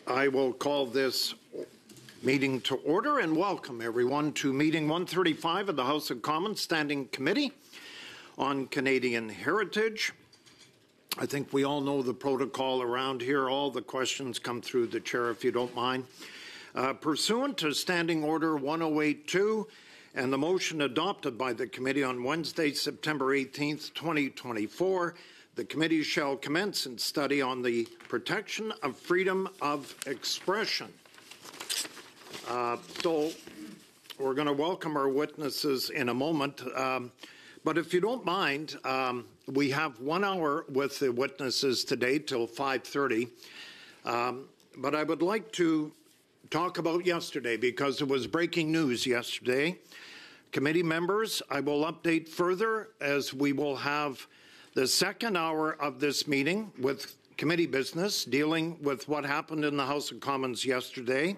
I will call this meeting to order and welcome everyone to meeting 135 of the House of Commons Standing Committee on Canadian Heritage. I think we all know the protocol around here. All the questions come through the chair, if you don't mind. Pursuant to Standing Order 1082 and the motion adopted by the committee on Wednesday, September 18th, 2024, the committee shall commence and study on the protection of freedom of expression. So we're going to welcome our witnesses in a moment. But if you don't mind, we have 1 hour with the witnesses today till 5:30. But I would like to talk about yesterday because it was breaking news yesterday. Committee members, I will update further as we will have the second hour of this meeting with committee business dealing with what happened in the House of Commons yesterday.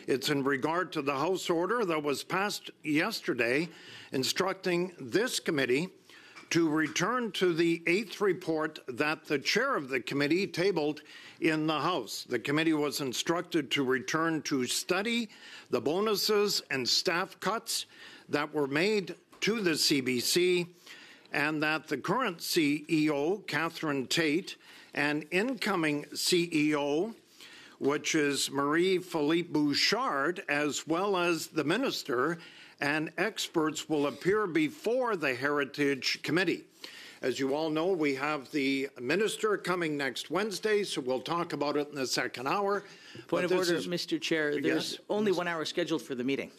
It's in regard to the House order that was passed yesterday instructing this committee to return to the 8th report that the chair of the committee tabled in the House. The committee was instructed to return to study the bonuses and staff cuts that were made to the CBC, and that the current CEO, Catherine Tate, and incoming CEO, which is Marie-Philippe Bouchard, as well as the minister and experts, will appear before the Heritage Committee. As you all know, we have the minister coming next Wednesday, so we'll talk about it in the second hour. Point of order, Mr. Chair. There's only 1 hour scheduled for the meeting.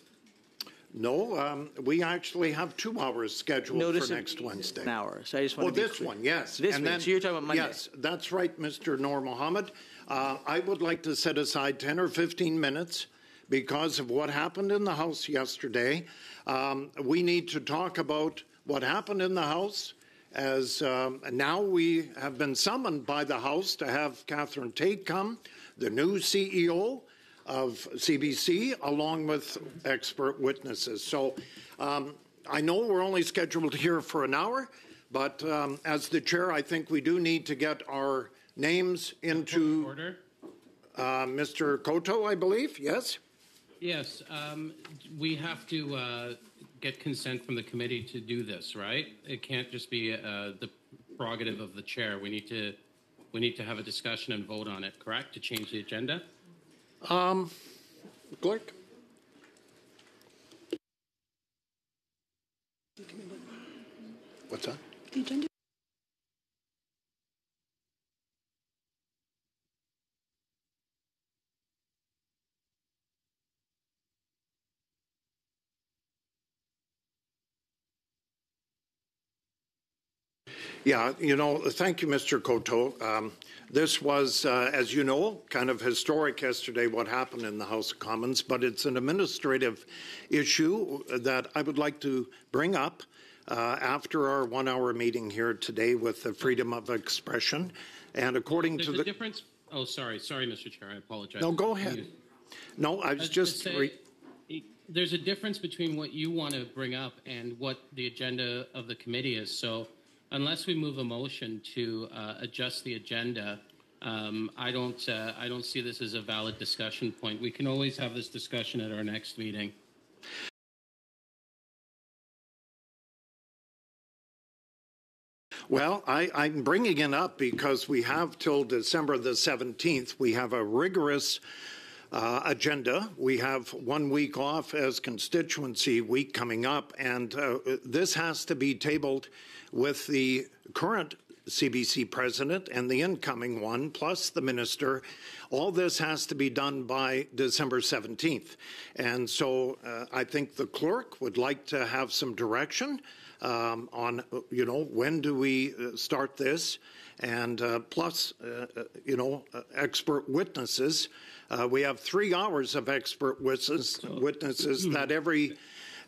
No, we actually have 2 hours scheduled for next Wednesday. An hour. So I just want to be this clear. one, yes. This week. So you're talking about Monday. Yes, that's right, Mr. Noor Mohammed. I would like to set aside 10 or 15 minutes because of what happened in the House yesterday. We need to talk about what happened in the House, as now we have been summoned by the House to have Catherine Tate come, the new CEO of CBC, along with expert witnesses. So I know we're only scheduled here for an hour, but as the chair, I think we do need to get our names into order. Mr. Koto, I believe, yes? Yes, we have to get consent from the committee to do this, right? It can't just be the prerogative of the chair. We need to have a discussion and vote on it, correct? To change the agenda? Clerk? What's that? The agenda. Yeah, you know, thank you, Mr. Koto. This was, as you know, kind of historic yesterday, what happened in the House of Commons, but it's an administrative issue that I would like to bring up after our 1 hour meeting here today with the freedom of expression. And according to the difference. Oh, sorry, Mr. Chair, I apologize. No, go ahead. No, I was just. There's a difference between what you want to bring up and what the agenda of the committee is. So unless we move a motion to adjust the agenda, I don't see this as a valid discussion point. We can always have this discussion at our next meeting. Well, I'm bringing it up because we have till December the 17th. We have a rigorous agenda. We have 1 week off as constituency week coming up, and this has to be tabled with the current CBC president and the incoming one, plus the minister. All this has to be done by December 17th. And so I think the clerk would like to have some direction on, you know, when do we start this? And plus, you know, expert witnesses. We have 3 hours of expert witnesses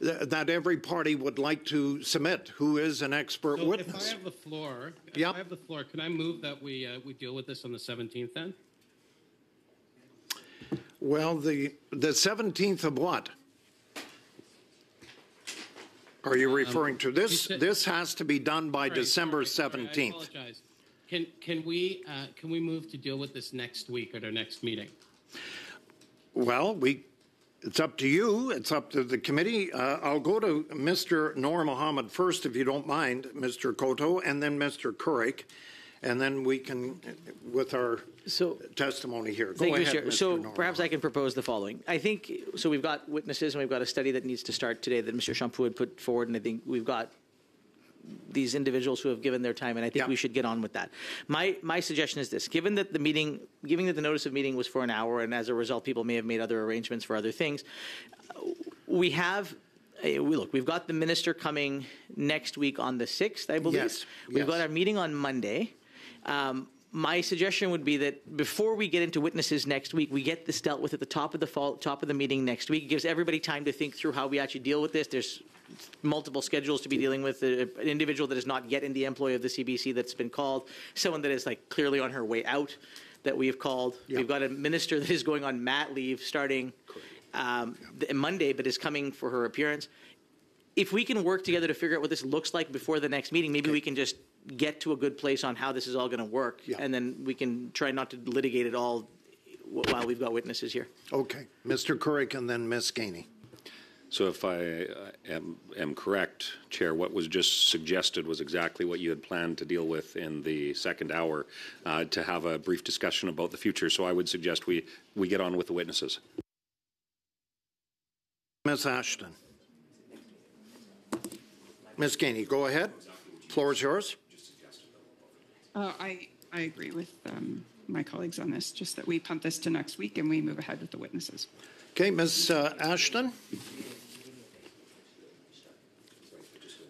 that every party would like to submit. Who is an expert witness? If I have the floor, can I move that we deal with this on the 17th then? Well, the 17th of what? Are you referring to this? This has to be done by December 17th. I apologize. Can we move to deal with this next week at our next meeting? Well, it's up to you. It's up to the committee. I'll go to Mr. Noor Mohammed first, if you don't mind, Mr. Koto, and then Mr. Kurik, and then we can, with our testimony here. Go ahead, Mr. So Noor perhaps I can propose the following. I think, so we've got witnesses and we've got a study that needs to start today that Mr. Champoux had put forward, and I think we've got these individuals who have given their time, and I think we should get on with that. My suggestion is this: given that the notice of meeting was for an hour, and as a result, people may have made other arrangements for other things, we've got the minister coming next week on the 6th, I believe. Yes. We've got our meeting on Monday. My suggestion would be that before we get into witnesses next week, we get this dealt with at the top of the meeting next week. It gives everybody time to think through how we actually deal with this. There's multiple schedules to be dealing with, an individual that is not yet in the employ of the CBC that's been called, someone that is like clearly on her way out that we have called. Yep. We've got a minister that is going on mat leave starting Monday, but is coming for her appearance. If we can work together to figure out what this looks like before the next meeting, maybe we can just get to a good place on how this is all going to work, and then we can try not to litigate it all while we've got witnesses here. Okay. Mr. Kurik and then Ms. Gainey. So if I am correct, Chair, what was just suggested was exactly what you had planned to deal with in the second hour, to have a brief discussion about the future. So I would suggest we get on with the witnesses. Ms. Ashton. Ms. Gainey, go ahead. Floor is yours. I agree with my colleagues on this, just that we punt this to next week and we move ahead with the witnesses. Okay, Ms. Ashton.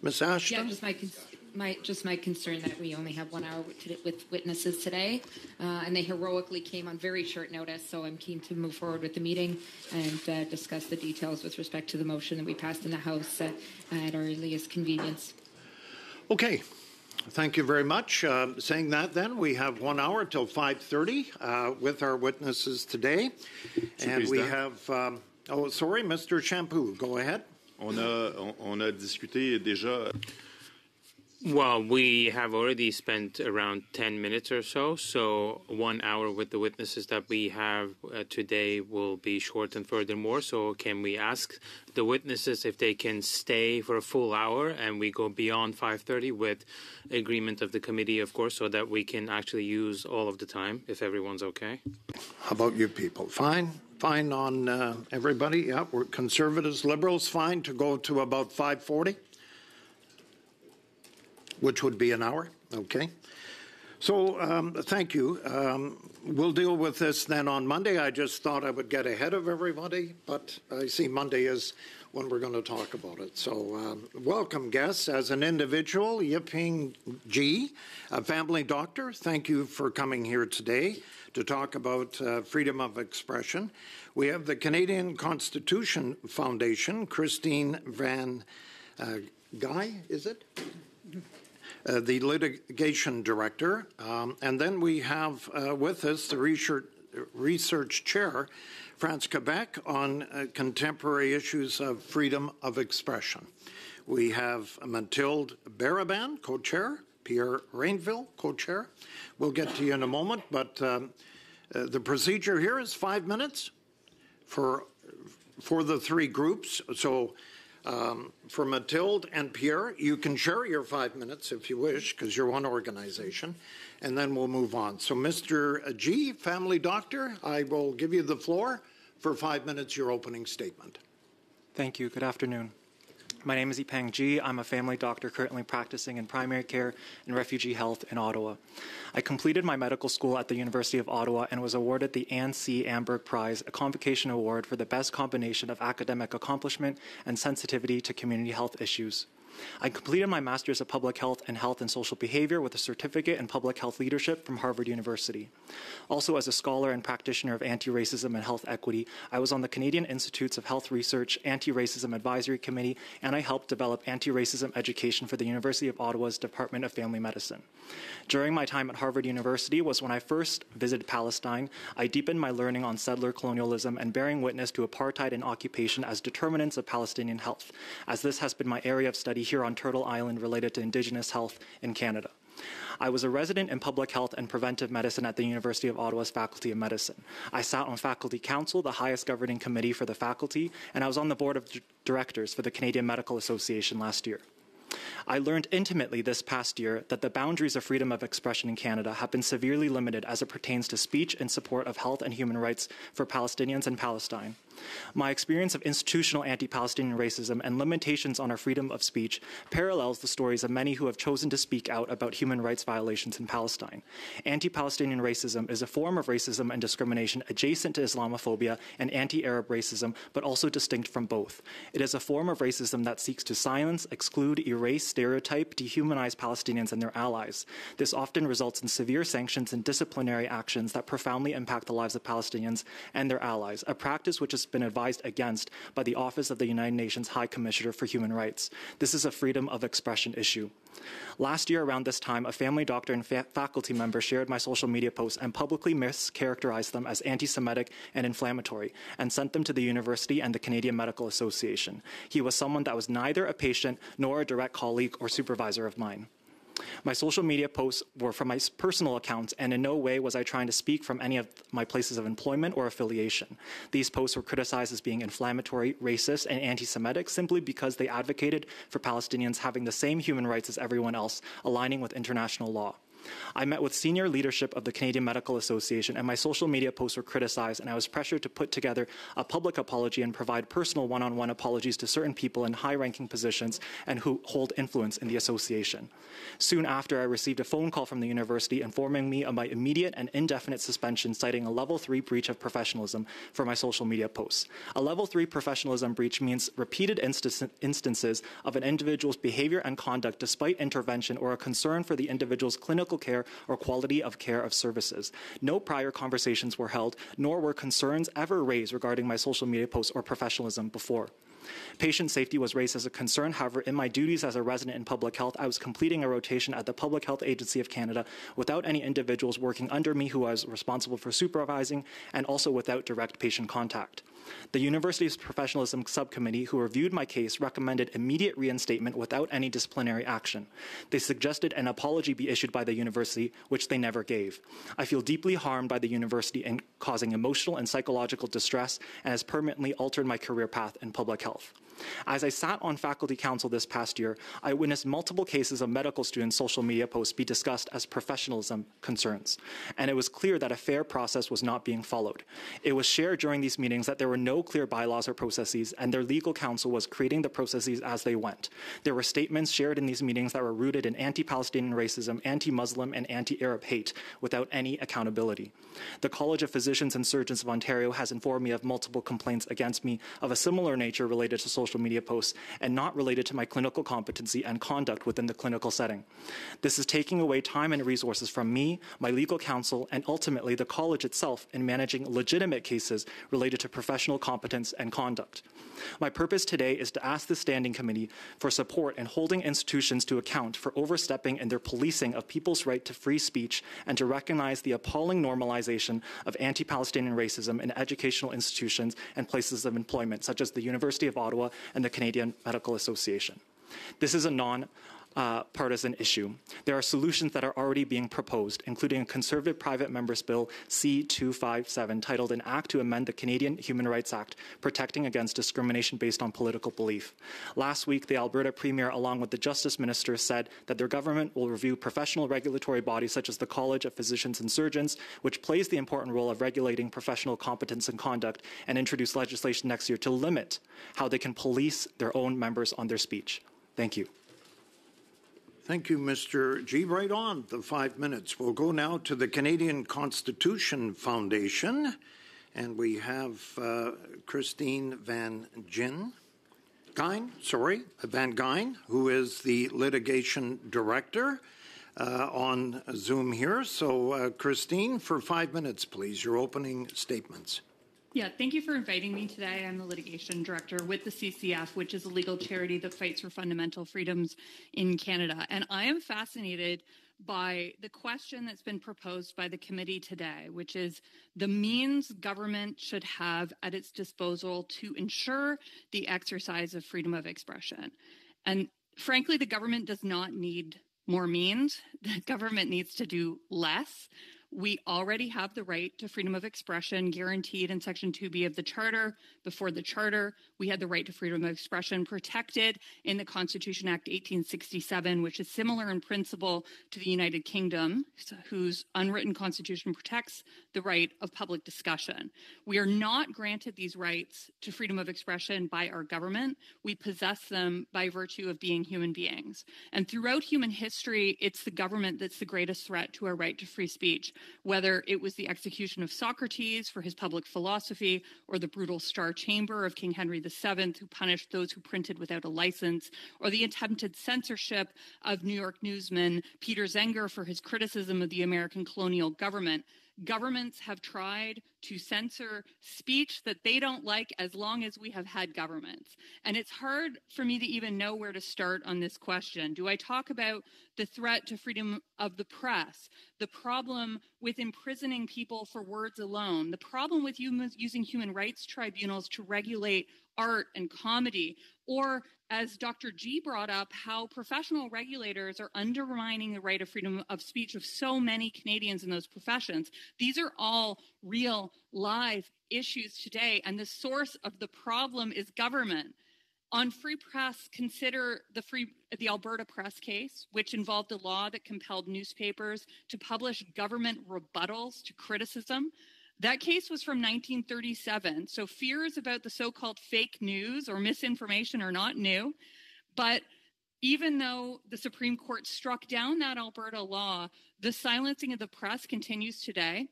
Ms. Ashton? Yeah, just my concern that we only have 1 hour with witnesses today, and they heroically came on very short notice, so I'm keen to move forward with the meeting and discuss the details with respect to the motion that we passed in the House at our earliest convenience. Okay. Thank you very much. Saying that, then, we have 1 hour till 5:30 with our witnesses today. And we have, Mr. Champoux, go ahead. On a discuté déjà. Well, we have already spent around 10 minutes or so, so 1 hour with the witnesses that we have today will be shortened furthermore. So can we ask the witnesses if they can stay for a full hour and we go beyond 5:30 with agreement of the committee, of course, so that we can actually use all of the time, if everyone's okay? How about you people? Fine? Fine on everybody? Yeah, we're conservatives, liberals, fine to go to about 5:40? Which would be an hour, okay? So thank you. We'll deal with this then on Monday. I just thought I would get ahead of everybody, but I see Monday is when we're going to talk about it. So welcome, guests. As an individual, Yiping G, a family doctor, thank you for coming here today to talk about freedom of expression. We have the Canadian Constitution Foundation, Christine Van Guy, is it? The litigation director, and then we have with us the research chair, France Quebec, on contemporary issues of freedom of expression. We have Mathilde Baraban, co-chair, Pierre Rainville, co-chair. We'll get to you in a moment, but the procedure here is 5 minutes for the three groups. So for Mathilde and Pierre, you can share your 5 minutes if you wish, because you're one organization, and then we'll move on. So Mr. G, family doctor, I will give you the floor for 5 minutes, your opening statement. Thank you. Good afternoon. My name is Yiping G. I'm a family doctor currently practicing in primary care and refugee health in Ottawa. I completed my medical school at the University of Ottawa and was awarded the Anne C. Amberg Prize, a convocation award for the best combination of academic accomplishment and sensitivity to community health issues. I completed my Master's of Public Health and Social Behavior with a certificate in Public Health Leadership from Harvard University. Also, as a scholar and practitioner of anti-racism and health equity, I was on the Canadian Institutes of Health Research Anti-Racism Advisory Committee, and I helped develop anti-racism education for the University of Ottawa's Department of Family Medicine. During my time at Harvard University was when I first visited Palestine. I deepened my learning on settler colonialism and bearing witness to apartheid and occupation as determinants of Palestinian health, as this has been my area of study here on Turtle Island related to Indigenous health in Canada. I was a resident in public health and preventive medicine at the University of Ottawa's Faculty of Medicine. I sat on Faculty Council, the highest governing committee for the faculty, and I was on the board of directors for the Canadian Medical Association last year. I learned intimately this past year that the boundaries of freedom of expression in Canada have been severely limited as it pertains to speech in support of health and human rights for Palestinians and Palestine. My experience of institutional anti-Palestinian racism and limitations on our freedom of speech parallels the stories of many who have chosen to speak out about human rights violations in Palestine. Anti-Palestinian racism is a form of racism and discrimination adjacent to Islamophobia and anti-Arab racism, but also distinct from both. It is a form of racism that seeks to silence, exclude, erase, stereotype, dehumanize Palestinians and their allies. This often results in severe sanctions and disciplinary actions that profoundly impact the lives of Palestinians and their allies, a practice which has been advised against by the Office of the United Nations High Commissioner for Human Rights. This is a freedom of expression issue. Last year around this time, a family doctor and faculty member shared my social media posts and publicly mischaracterized them as anti-Semitic and inflammatory and sent them to the university and the Canadian Medical Association. He was someone that was neither a patient nor a direct colleague or supervisor of mine. My social media posts were from my personal accounts, and in no way was I trying to speak from any of my places of employment or affiliation. These posts were criticized as being inflammatory, racist, and anti-Semitic simply because they advocated for Palestinians having the same human rights as everyone else, aligning with international law. I met with senior leadership of the Canadian Medical Association, and my social media posts were criticized, and I was pressured to put together a public apology and provide personal one-on-one apologies to certain people in high-ranking positions and who hold influence in the association. Soon after, I received a phone call from the university informing me of my immediate and indefinite suspension, citing a Level 3 breach of professionalism for my social media posts. A Level 3 professionalism breach means repeated instances of an individual's behavior and conduct despite intervention or a concern for the individual's clinical care or quality of care of services. No prior conversations were held, nor were concerns ever raised regarding my social media posts or professionalism before. Patient safety was raised as a concern. However, in my duties as a resident in public health, I was completing a rotation at the Public Health Agency of Canada without any individuals working under me who I was responsible for supervising, and also without direct patient contact. The university's professionalism subcommittee, who reviewed my case, recommended immediate reinstatement without any disciplinary action. They suggested an apology be issued by the university, which they never gave. I feel deeply harmed by the university and causing emotional and psychological distress, and has permanently altered my career path in public health. As I sat on faculty council this past year, I witnessed multiple cases of medical students' social media posts be discussed as professionalism concerns, and it was clear that a fair process was not being followed. It was shared during these meetings that there were no clear bylaws or processes, and their legal counsel was creating the processes as they went. There were statements shared in these meetings that were rooted in anti-Palestinian racism, anti-Muslim, and anti-Arab hate without any accountability. The College of Physicians and Surgeons of Ontario has informed me of multiple complaints against me of a similar nature related to social media posts and not related to my clinical competency and conduct within the clinical setting. This is taking away time and resources from me, my legal counsel, and ultimately the college itself in managing legitimate cases related to professional competence and conduct. My purpose today is to ask the Standing Committee for support in holding institutions to account for overstepping in their policing of people's right to free speech and to recognize the appalling normalization of anti-Palestinian racism in educational institutions and places of employment, such as the University of Ottawa and the Canadian Medical Association. This is a non-partisan issue. There are solutions that are already being proposed, including a Conservative Private Members Bill C-257 titled An Act to Amend the Canadian Human Rights Act, Protecting Against Discrimination Based on Political Belief. Last week, the Alberta Premier, along with the Justice Minister, said that their government will review professional regulatory bodies such as the College of Physicians and Surgeons, which plays the important role of regulating professional competence and conduct, and introduce legislation next year to limit how they can police their own members on their speech. Thank you. Thank you, Mr. G. Right on the 5 minutes. We'll go now to the Canadian Constitution Foundation, and we have Christine Van Gyn, who is the litigation director on Zoom here. So, Christine, for 5 minutes, please, your opening statements. Yeah, thank you for inviting me today. I'm the litigation director with the CCF, which is a legal charity that fights for fundamental freedoms in Canada. And I am fascinated by the question that's been proposed by the committee today, which is the means government should have at its disposal to ensure the exercise of freedom of expression. And frankly, the government does not need more means. The government needs to do less. We already have the right to freedom of expression guaranteed in Section 2B of the Charter. Before the Charter, we had the right to freedom of expression protected in the Constitution Act 1867, which is similar in principle to the United Kingdom, whose unwritten constitution protects the right of public discussion. We are not granted these rights to freedom of expression by our government. We possess them by virtue of being human beings. And throughout human history, it's the government that's the greatest threat to our right to free speech, whether it was the execution of Socrates for his public philosophy or the brutal Star Chamber of King Henry VII, who punished those who printed without a license, or the attempted censorship of New York newsman Peter Zenger for his criticism of the American colonial government. Governments have tried to censor speech that they don't like as long as we have had governments. And it's hard for me to even know where to start on this question. Do I talk about the threat to freedom of the press, the problem with imprisoning people for words alone, the problem with using human rights tribunals to regulate art and comedy, or, as Dr. G brought up, how professional regulators are undermining the right of freedom of speech of so many Canadians in those professions? These are all real, live issues today, and the source of the problem is government. On free press, consider the Alberta press case, which involved a law that compelled newspapers to publish government rebuttals to criticism. That case was from 1937, so fears about the so-called fake news or misinformation are not new. But even though the Supreme Court struck down that Alberta law, the silencing of the press continues today.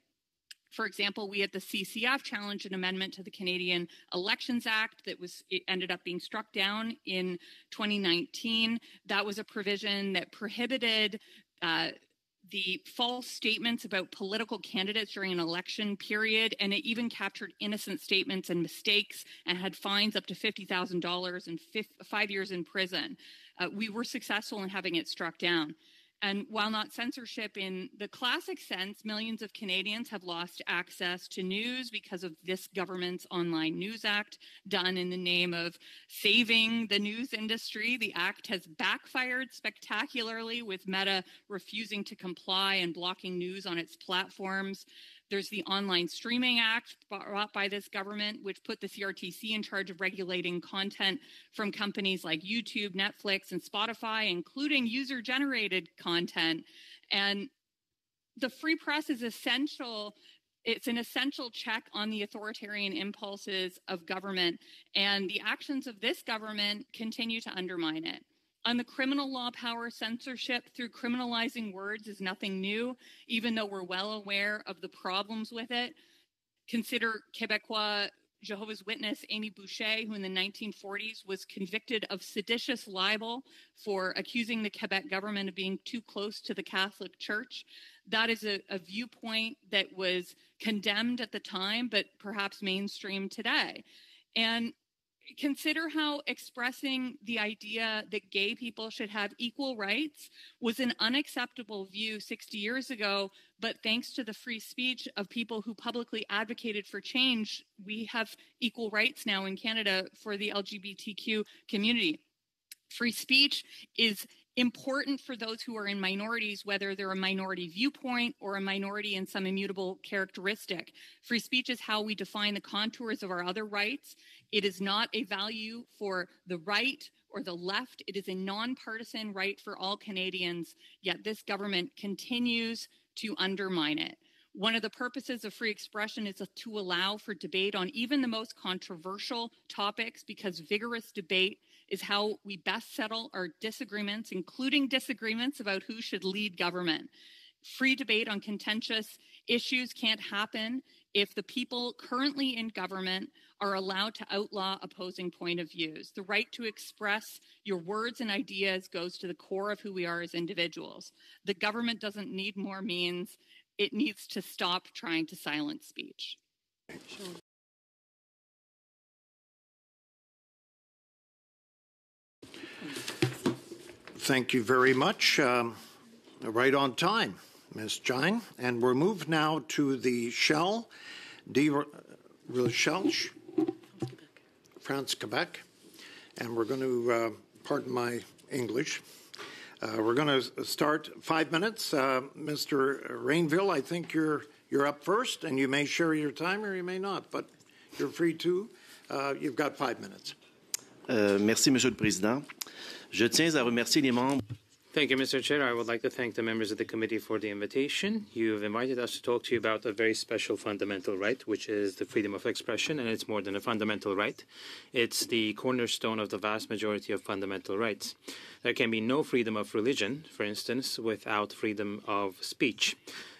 For example, we had the CCF challenge an amendment to the Canadian Elections Act it ended up being struck down in 2019. That was a provision that prohibited the false statements about political candidates during an election period, and it even captured innocent statements and mistakes and had fines up to $50,000 and 5 years in prison. We were successful in having it struck down. And while not censorship in the classic sense, millions of Canadians have lost access to news because of this government's Online News Act, done in the name of saving the news industry. The act has backfired spectacularly, with Meta refusing to comply and blocking news on its platforms. There's the Online Streaming Act brought by this government, which put the CRTC in charge of regulating content from companies like YouTube, Netflix, and Spotify, including user-generated content. And the free press is essential. It's an essential check on the authoritarian impulses of government, and the actions of this government continue to undermine it. On the criminal law power, censorship through criminalizing words is nothing new, even though we're well aware of the problems with it. Consider Quebecois Jehovah's Witness Amy Boucher, who in the 1940s was convicted of seditious libel for accusing the Quebec government of being too close to the Catholic Church. That is a viewpoint that was condemned at the time, but perhaps mainstream today. And consider how expressing the idea that gay people should have equal rights was an unacceptable view 60 years ago, but thanks to the free speech of people who publicly advocated for change, we have equal rights now in Canada for the LGBTQ community. Free speech is important for those who are in minorities, whether they're a minority viewpoint or a minority in some immutable characteristic. Free speech is how we define the contours of our other rights. It is not a value for the right or the left. It is a nonpartisan right for all Canadians, yet this government continues to undermine it. One of the purposes of free expression is to allow for debate on even the most controversial topics, because vigorous debate is how we best settle our disagreements, including disagreements about who should lead government. Free debate on contentious issues can't happen if the people currently in government are allowed to outlaw opposing point of views. The right to express your words and ideas goes to the core of who we are as individuals. The government doesn't need more means. It needs to stop trying to silence speech. Thank you very much. Right on time, Ms. Jine. And we're moved now to the Shell de Recherche, France, Quebec. And we're going to, pardon my English, We're going to start 5 minutes. Mr. Rainville, I think you're up first, and you may share your time or you may not, but you're free to. You've got 5 minutes. Merci, Monsieur le Président. Je tiens à remercier les membres. Thank you, Mr. Chair. I would like to thank the members of the committee for the invitation. You've invited us to talk to you about a very special fundamental right, which is the freedom of expression, and it's more than a fundamental right. It's the cornerstone of the vast majority of fundamental rights. There can be no freedom of religion, for instance, without freedom of speech.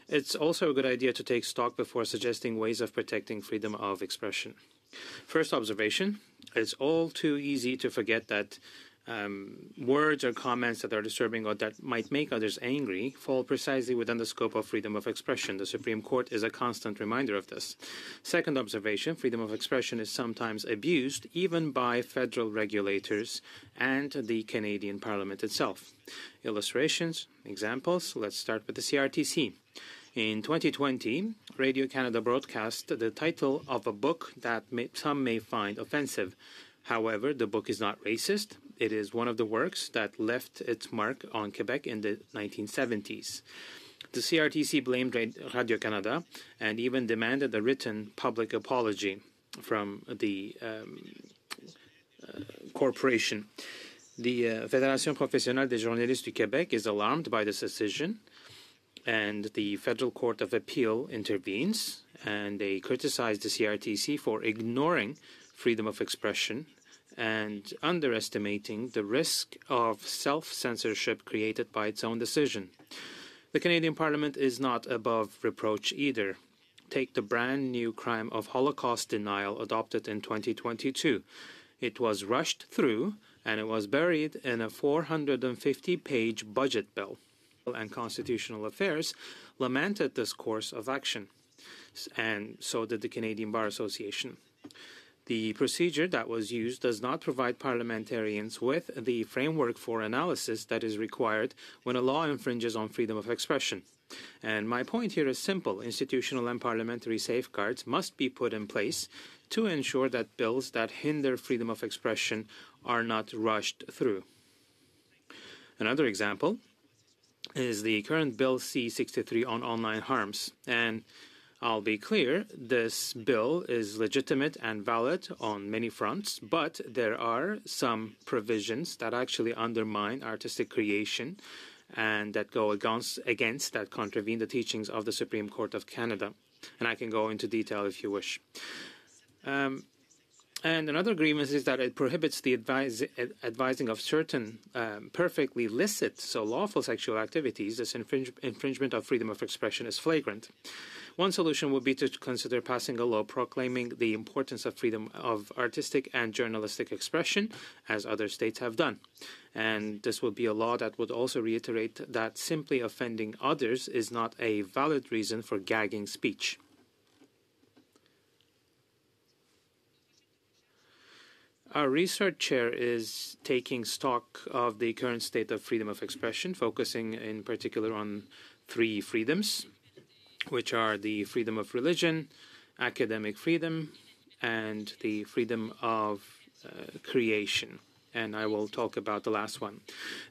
It's also a good idea to take stock before suggesting ways of protecting freedom of expression. First observation, it's all too easy to forget that words or comments that are disturbing or that might make others angry fall precisely within the scope of freedom of expression. The Supreme Court is a constant reminder of this. Second observation, freedom of expression is sometimes abused even by federal regulators and the Canadian Parliament itself. Illustrations, examples, let's start with the CRTC. In 2020, Radio-Canada broadcast the title of a book that some may find offensive. However, the book is not racist. It is one of the works that left its mark on Quebec in the 1970s. The CRTC blamed Radio-Canada and even demanded a written public apology from the corporation. The Fédération professionnelle des journalistes du Québec is alarmed by this decision, and the Federal Court of Appeal intervenes, and they criticize the CRTC for ignoring freedom of expression and underestimating the risk of self-censorship created by its own decision. The Canadian Parliament is not above reproach either. Take the brand new crime of Holocaust denial adopted in 2022. It was rushed through and it was buried in a 450-page budget bill. And Constitutional Affairs lamented this course of action, and so did the Canadian Bar Association. The procedure that was used does not provide parliamentarians with the framework for analysis that is required when a law infringes on freedom of expression. And my point here is simple. Institutional and parliamentary safeguards must be put in place to ensure that bills that hinder freedom of expression are not rushed through. Another example is the current Bill C-63 on online harms. And I'll be clear, this bill is legitimate and valid on many fronts, but there are some provisions that actually undermine artistic creation and that go against that contravene the teachings of the Supreme Court of Canada. And I can go into detail if you wish. And another grievance is that it prohibits the advising of certain perfectly licit, so lawful sexual activities. This infringement of freedom of expression is flagrant. One solution would be to consider passing a law proclaiming the importance of freedom of artistic and journalistic expression, as other states have done. And this would be a law that would also reiterate that simply offending others is not a valid reason for gagging speech. Our research chair is taking stock of the current state of freedom of expression, focusing in particular on 3 freedoms, which are the freedom of religion, academic freedom, and the freedom of creation. And I will talk about the last one.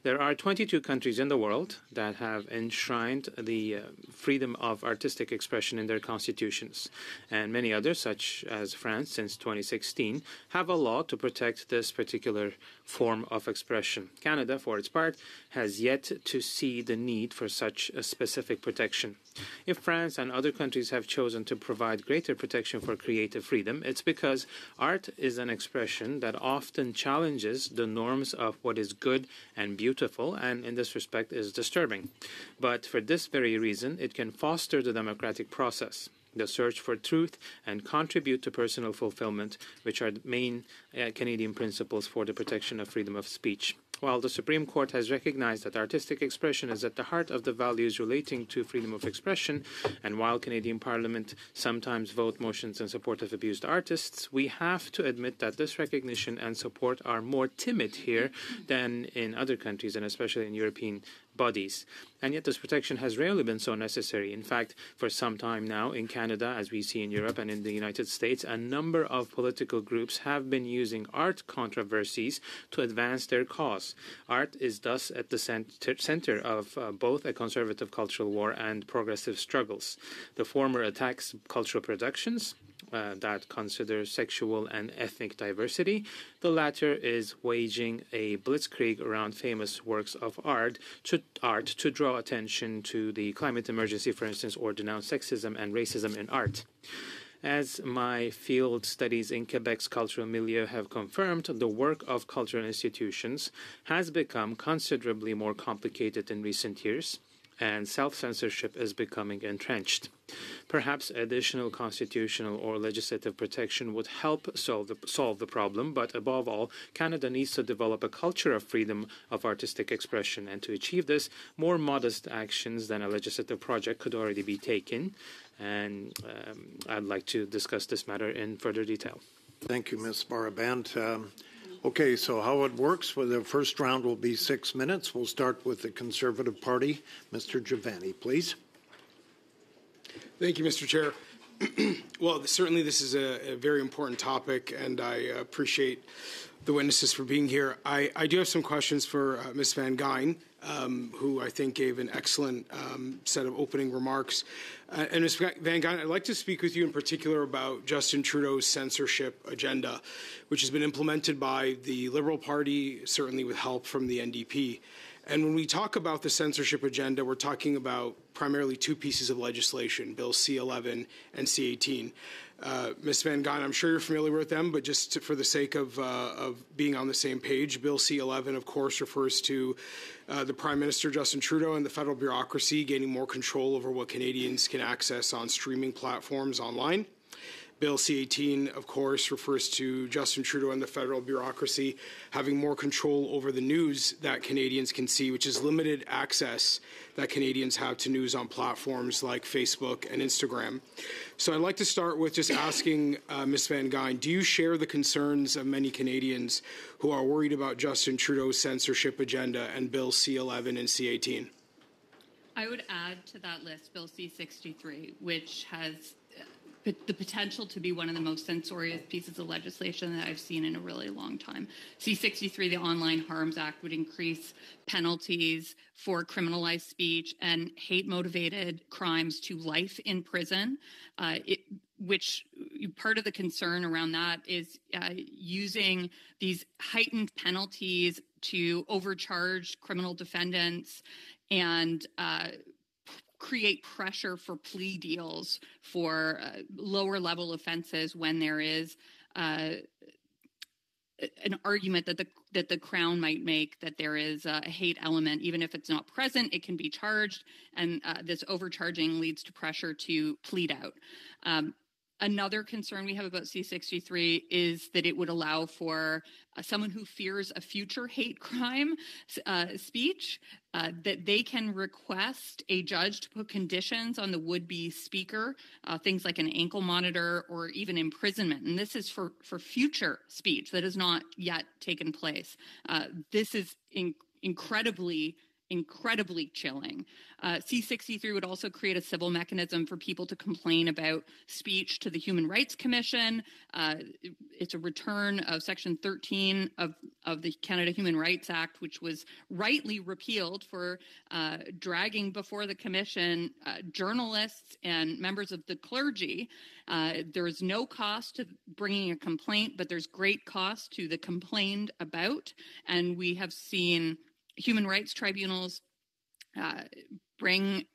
There are 22 countries in the world that have enshrined the freedom of artistic expression in their constitutions. And many others, such as France since 2016, have a law to protect this particular form of expression. Canada, for its part, has yet to see the need for such a specific protection. If France and other countries have chosen to provide greater protection for creative freedom, it's because art is an expression that often challenges the norms of what is good and beautiful, and in this respect is disturbing. But for this very reason, it can foster the democratic process, the search for truth, and contribute to personal fulfillment, which are the main Canadian principles for the protection of freedom of speech. While the Supreme Court has recognized that artistic expression is at the heart of the values relating to freedom of expression, and while Canadian Parliament sometimes vote motions in support of abused artists, we have to admit that this recognition and support are more timid here than in other countries, and especially in European bodies. And yet this protection has rarely been so necessary. In fact, for some time now in Canada, as we see in Europe and in the United States, a number of political groups have been using art controversies to advance their cause. freedoms. Art is thus at the center of both a conservative cultural war and progressive struggles. The former attacks cultural productions that consider sexual and ethnic diversity. The latter is waging a blitzkrieg around famous works of art to draw attention to the climate emergency, for instance, or denounce sexism and racism in art. As my field studies in Quebec's cultural milieu have confirmed, the work of cultural institutions has become considerably more complicated in recent years, and self-censorship is becoming entrenched. Perhaps additional constitutional or legislative protection would help solve the problem, but above all, Canada needs to develop a culture of freedom of artistic expression, and to achieve this, more modest actions than a legislative project could already be taken, and I'd like to discuss this matter in further detail. Thank you, Ms. Barabant. Okay, so how it works for the first round will be 6 minutes. We'll start with the Conservative Party. Mr. Giovanni, please. Thank you, Mr. Chair. Well, certainly this is a very important topic, and I appreciate the witnesses for being here. I do have some questions for Ms. Van Geyn, who I think gave an excellent set of opening remarks. And Ms. Van Geyn, I'd like to speak with you in particular about Justin Trudeau's censorship agenda, which has been implemented by the Liberal Party, certainly with help from the NDP. And when we talk about the censorship agenda, we're talking about primarily two pieces of legislation, Bill C-11 and C-18. Ms. Van Geyn, I'm sure you're familiar with them, but just for the sake of being on the same page, Bill C-11, of course, refers to the Prime Minister, Justin Trudeau, and the federal bureaucracy gaining more control over what Canadians can access on streaming platforms online. Bill C-18, of course, refers to Justin Trudeau and the federal bureaucracy having more control over the news that Canadians can see, which is limited access that Canadians have to news on platforms like Facebook and Instagram. So I'd like to start with just asking Ms. Van Geyn, do you share the concerns of many Canadians who are worried about Justin Trudeau's censorship agenda and Bill C-11 and C-18? I would add to that list Bill C-63, which has the potential to be one of the most censorious pieces of legislation that I've seen in a really long time. C-63, the Online Harms Act, would increase penalties for criminalized speech and hate-motivated crimes to life in prison, which part of the concern around that is using these heightened penalties to overcharge criminal defendants and create pressure for plea deals for lower level offenses when there is an argument that the Crown might make that there is a hate element. Even if it's not present, it can be charged, and this overcharging leads to pressure to plead out. Another concern we have about C-63 is that it would allow for someone who fears a future hate crime speech, that they can request a judge to put conditions on the would-be speaker, things like an ankle monitor or even imprisonment. And this is for future speech that has not yet taken place. This is incredibly chilling. C-63 would also create a civil mechanism for people to complain about speech to the Human Rights Commission. It's a return of Section 13 of the Canada Human Rights Act, which was rightly repealed for dragging before the Commission journalists and members of the clergy. There is no cost to bringing a complaint, but there's great cost to the complained about. And we have seen human rights tribunals bring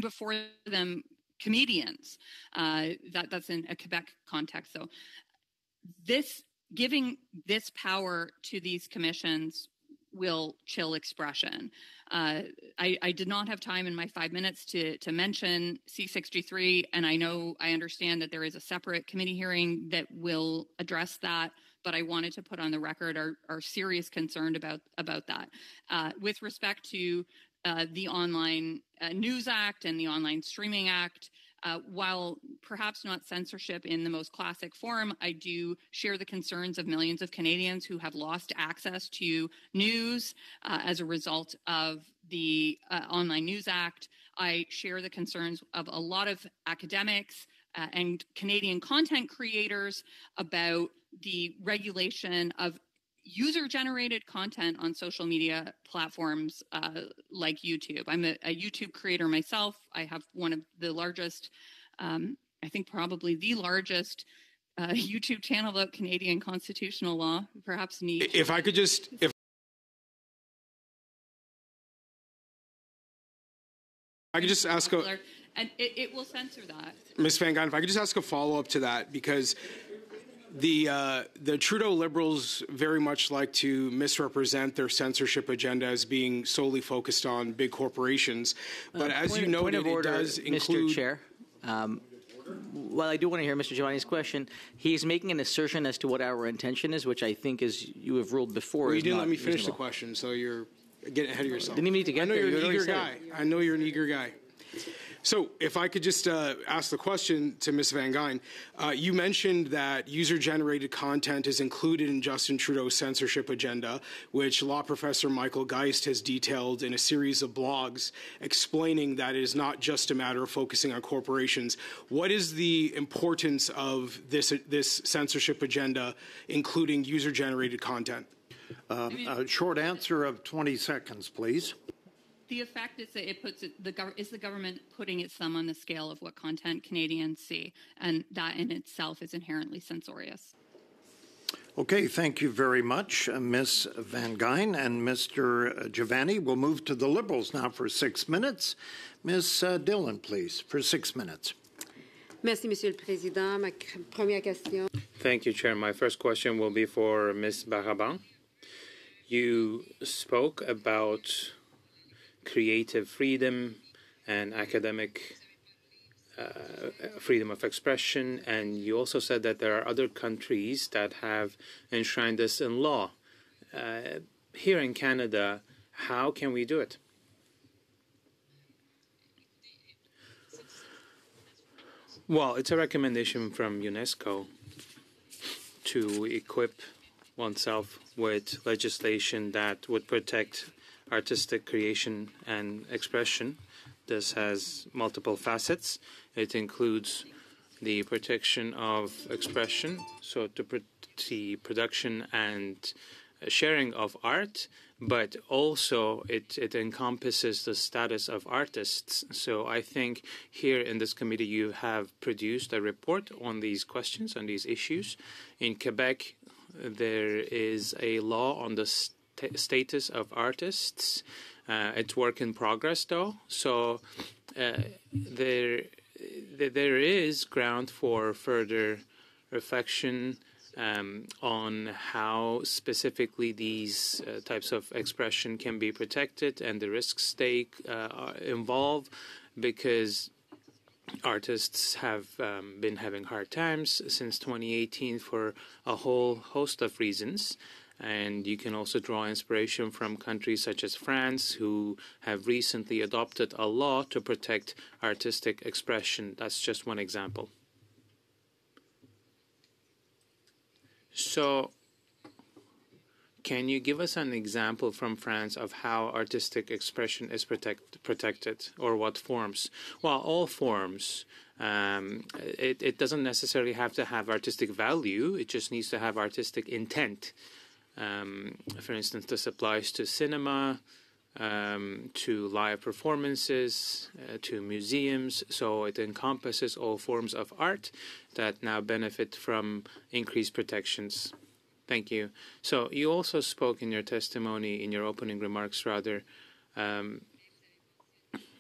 before them comedians. That's in a Quebec context. So giving this power to these commissions will chill expression. I did not have time in my 5 minutes to mention C-63, and I understand that there is a separate committee hearing that will address that, but I wanted to put on the record our serious concern about that. With respect to the Online News Act and the Online Streaming Act, while perhaps not censorship in the most classic form, I do share the concerns of millions of Canadians who have lost access to news as a result of the Online News Act. I share the concerns of a lot of academics and Canadian content creators about the regulation of user-generated content on social media platforms like YouTube. I'm a YouTube creator myself. I have one of the largest, I think probably the largest YouTube channel about Canadian constitutional law, perhaps niche. If I could just, if I could just ask a, and it will censor that. Ms. Van Guyen, if I could just ask a follow-up to that, because the Trudeau Liberals very much like to misrepresent their censorship agenda as being solely focused on big corporations. But as you noted, it does include... Mr. Chair. Well, I do want to hear Mr. Giovanni's question. He's making an assertion as to what our intention is, which I think is you have ruled before. Well, you didn't let me finish the question, so you're getting ahead of yourself. Didn't even need to get there. I know you're an eager guy. I know you're an eager guy. So if I could just ask the question to Ms. Van Guyen, you mentioned that user-generated content is included in Justin Trudeau's censorship agenda, which law professor Michael Geist has detailed in a series of blogs explaining that it is not just a matter of focusing on corporations. What is the importance of this censorship agenda, including user-generated content? A short answer of 20 seconds, please. The effect is that it puts is the government putting its thumb on the scale of what content Canadians see, and that in itself is inherently censorious. Okay, thank you very much, Ms. Van Guyen and Mr. Giovanni. We'll move to the Liberals now for 6 minutes. Ms. Dillon, please, for 6 minutes. Merci, Monsieur le Président. Ma première question. Thank you, Chair. My first question will be for Ms. Baraban. You spoke about creative freedom and academic freedom of expression, and you also said that there are other countries that have enshrined this in law. Here in Canada, how can we do it? Well, it's a recommendation from UNESCO to equip oneself with legislation that would protect artistic creation and expression. This has multiple facets. It includes the protection of expression, so the production and sharing of art, but also it encompasses the status of artists. So I think here in this committee you have produced a report on these questions, on these issues. In Quebec, there is a law on the status of artists. It's work in progress, though. So there is ground for further reflection on how specifically these types of expression can be protected and the risks they involve, because artists have been having hard times since 2018 for a whole host of reasons. And you can also draw inspiration from countries such as France, who have recently adopted a law to protect artistic expression. That's just one example. So, can you give us an example from France of how artistic expression is protected, or what forms? Well, all forms. It doesn't necessarily have to have artistic value. It just needs to have artistic intent. For instance, this applies to cinema, to live performances, to museums. So it encompasses all forms of art that now benefit from increased protections. Thank you. So you also spoke in your testimony, in your opening remarks rather,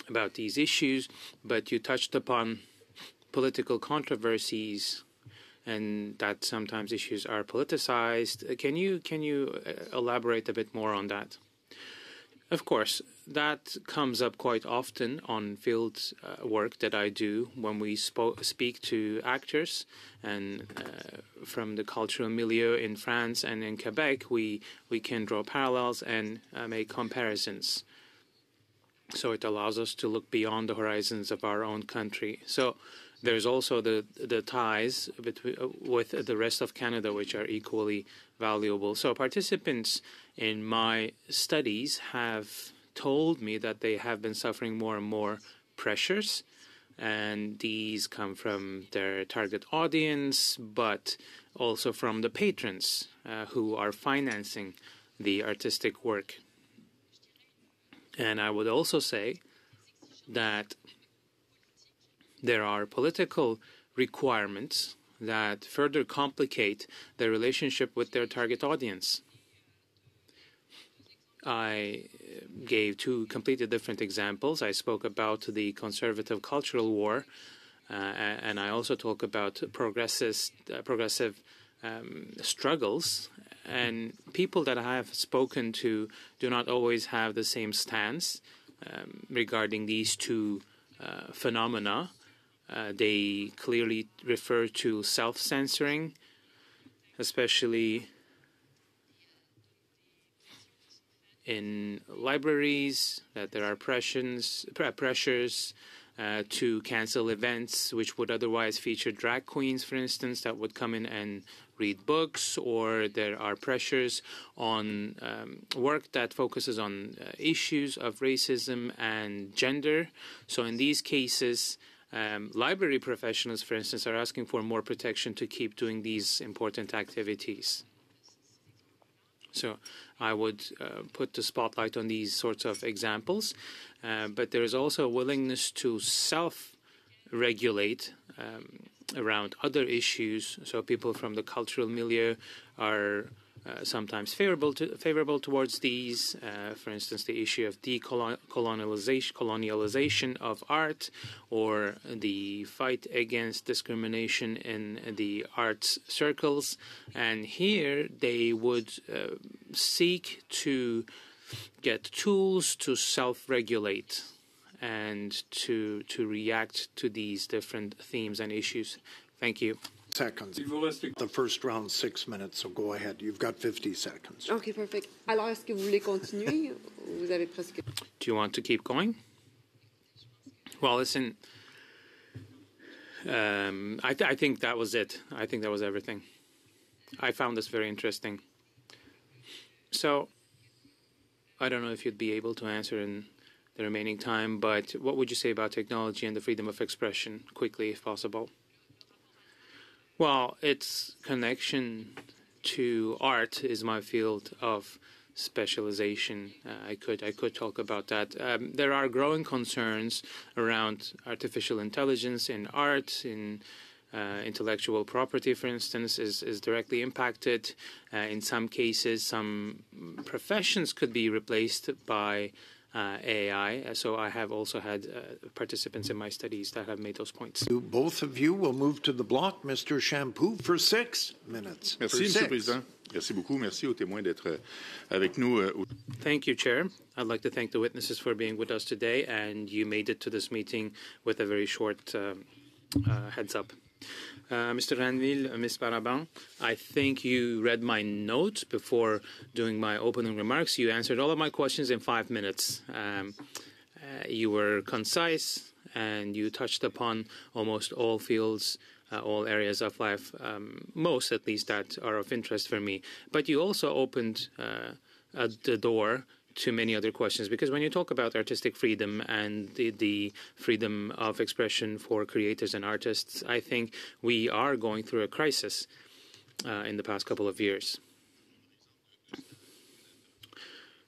about these issues, but you touched upon political controversies and that sometimes issues are politicized. Can you elaborate a bit more on that? Of course, that comes up quite often on field work that I do when we speak to actors, and from the cultural milieu in France and in Quebec, we can draw parallels and make comparisons. So it allows us to look beyond the horizons of our own country. So there's also the ties with the rest of Canada, which are equally valuable. So participants in my studies have told me that they have been suffering more and more pressures, and these come from their target audience, but also from the patrons. who are financing the artistic work. And I would also say that there are political requirements that further complicate their relationship with their target audience. I gave two completely different examples. I spoke about the conservative cultural war, and I also talk about progressive struggles. And people that I have spoken to do not always have the same stance regarding these two phenomena. They clearly refer to self-censoring, especially in libraries, that there are pressures to cancel events which would otherwise feature drag queens, for instance, that would come in and read books, or there are pressures on work that focuses on issues of racism and gender. So in these cases, library professionals, for instance, are asking for more protection to keep doing these important activities. So I would put the spotlight on these sorts of examples, but there is also a willingness to self-regulate around other issues. So people from the cultural milieu are sometimes favorable towards these. For instance, the issue of colonialization of art, or the fight against discrimination in the arts circles. And here they would seek to get tools to self-regulate and to react to these different themes and issues. Thank you. Seconds. The first round, 6 minutes, so go ahead. You've got 50 seconds. OK, perfect. Alors, est-ce que vous voulez continuer? Vous avez presque... Do you want to keep going? Well, listen, I think that was it. I think that was everything. I found this very interesting. So I don't know if you'd be able to answer in the remaining time, but what would you say about technology and the freedom of expression, quickly, if possible? Well, its connection to art is my field of specialization. I could talk about that. There are growing concerns around artificial intelligence in art, in intellectual property, for instance, is directly impacted. In some cases, some professions could be replaced by AI. So I have also had participants in my studies that have made those points. Both of you will move to the block. Mr. Shampoo for 6 minutes. Merci, Monsieur le Président. Merci beaucoup. Merci aux témoins d'être avec nous. Thank you, Chair. I'd like to thank the witnesses for being with us today, and you made it to this meeting with a very short heads up. Mr. Ranville, Ms. Baraban, I think you read my notes before doing my opening remarks. You answered all of my questions in 5 minutes. You were concise, and you touched upon almost all fields, all areas of life, most at least that are of interest for me. But you also opened the door to many other questions, because when you talk about artistic freedom and the freedom of expression for creators and artists, I think we are going through a crisis in the past couple of years.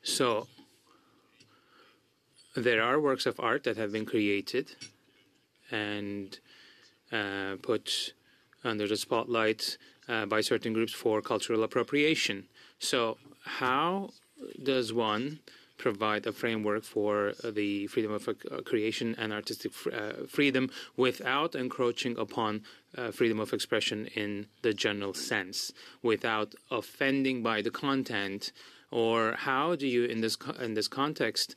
So there are works of art that have been created and put under the spotlight by certain groups for cultural appropriation. So how does one provide a framework for the freedom of creation and artistic freedom without encroaching upon freedom of expression in the general sense, without offending by the content? Or how do you, in this context,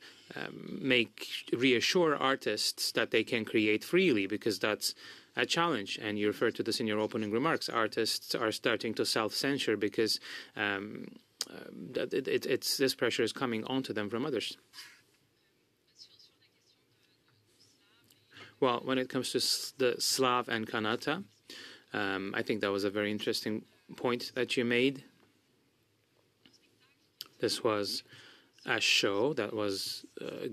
reassure artists that they can create freely, because that's a challenge? And you referred to this in your opening remarks. Artists are starting to self-censor because this pressure is coming onto them from others. Well, when it comes to the Slav and Kanata, I think that was a very interesting point that you made. This was a show that was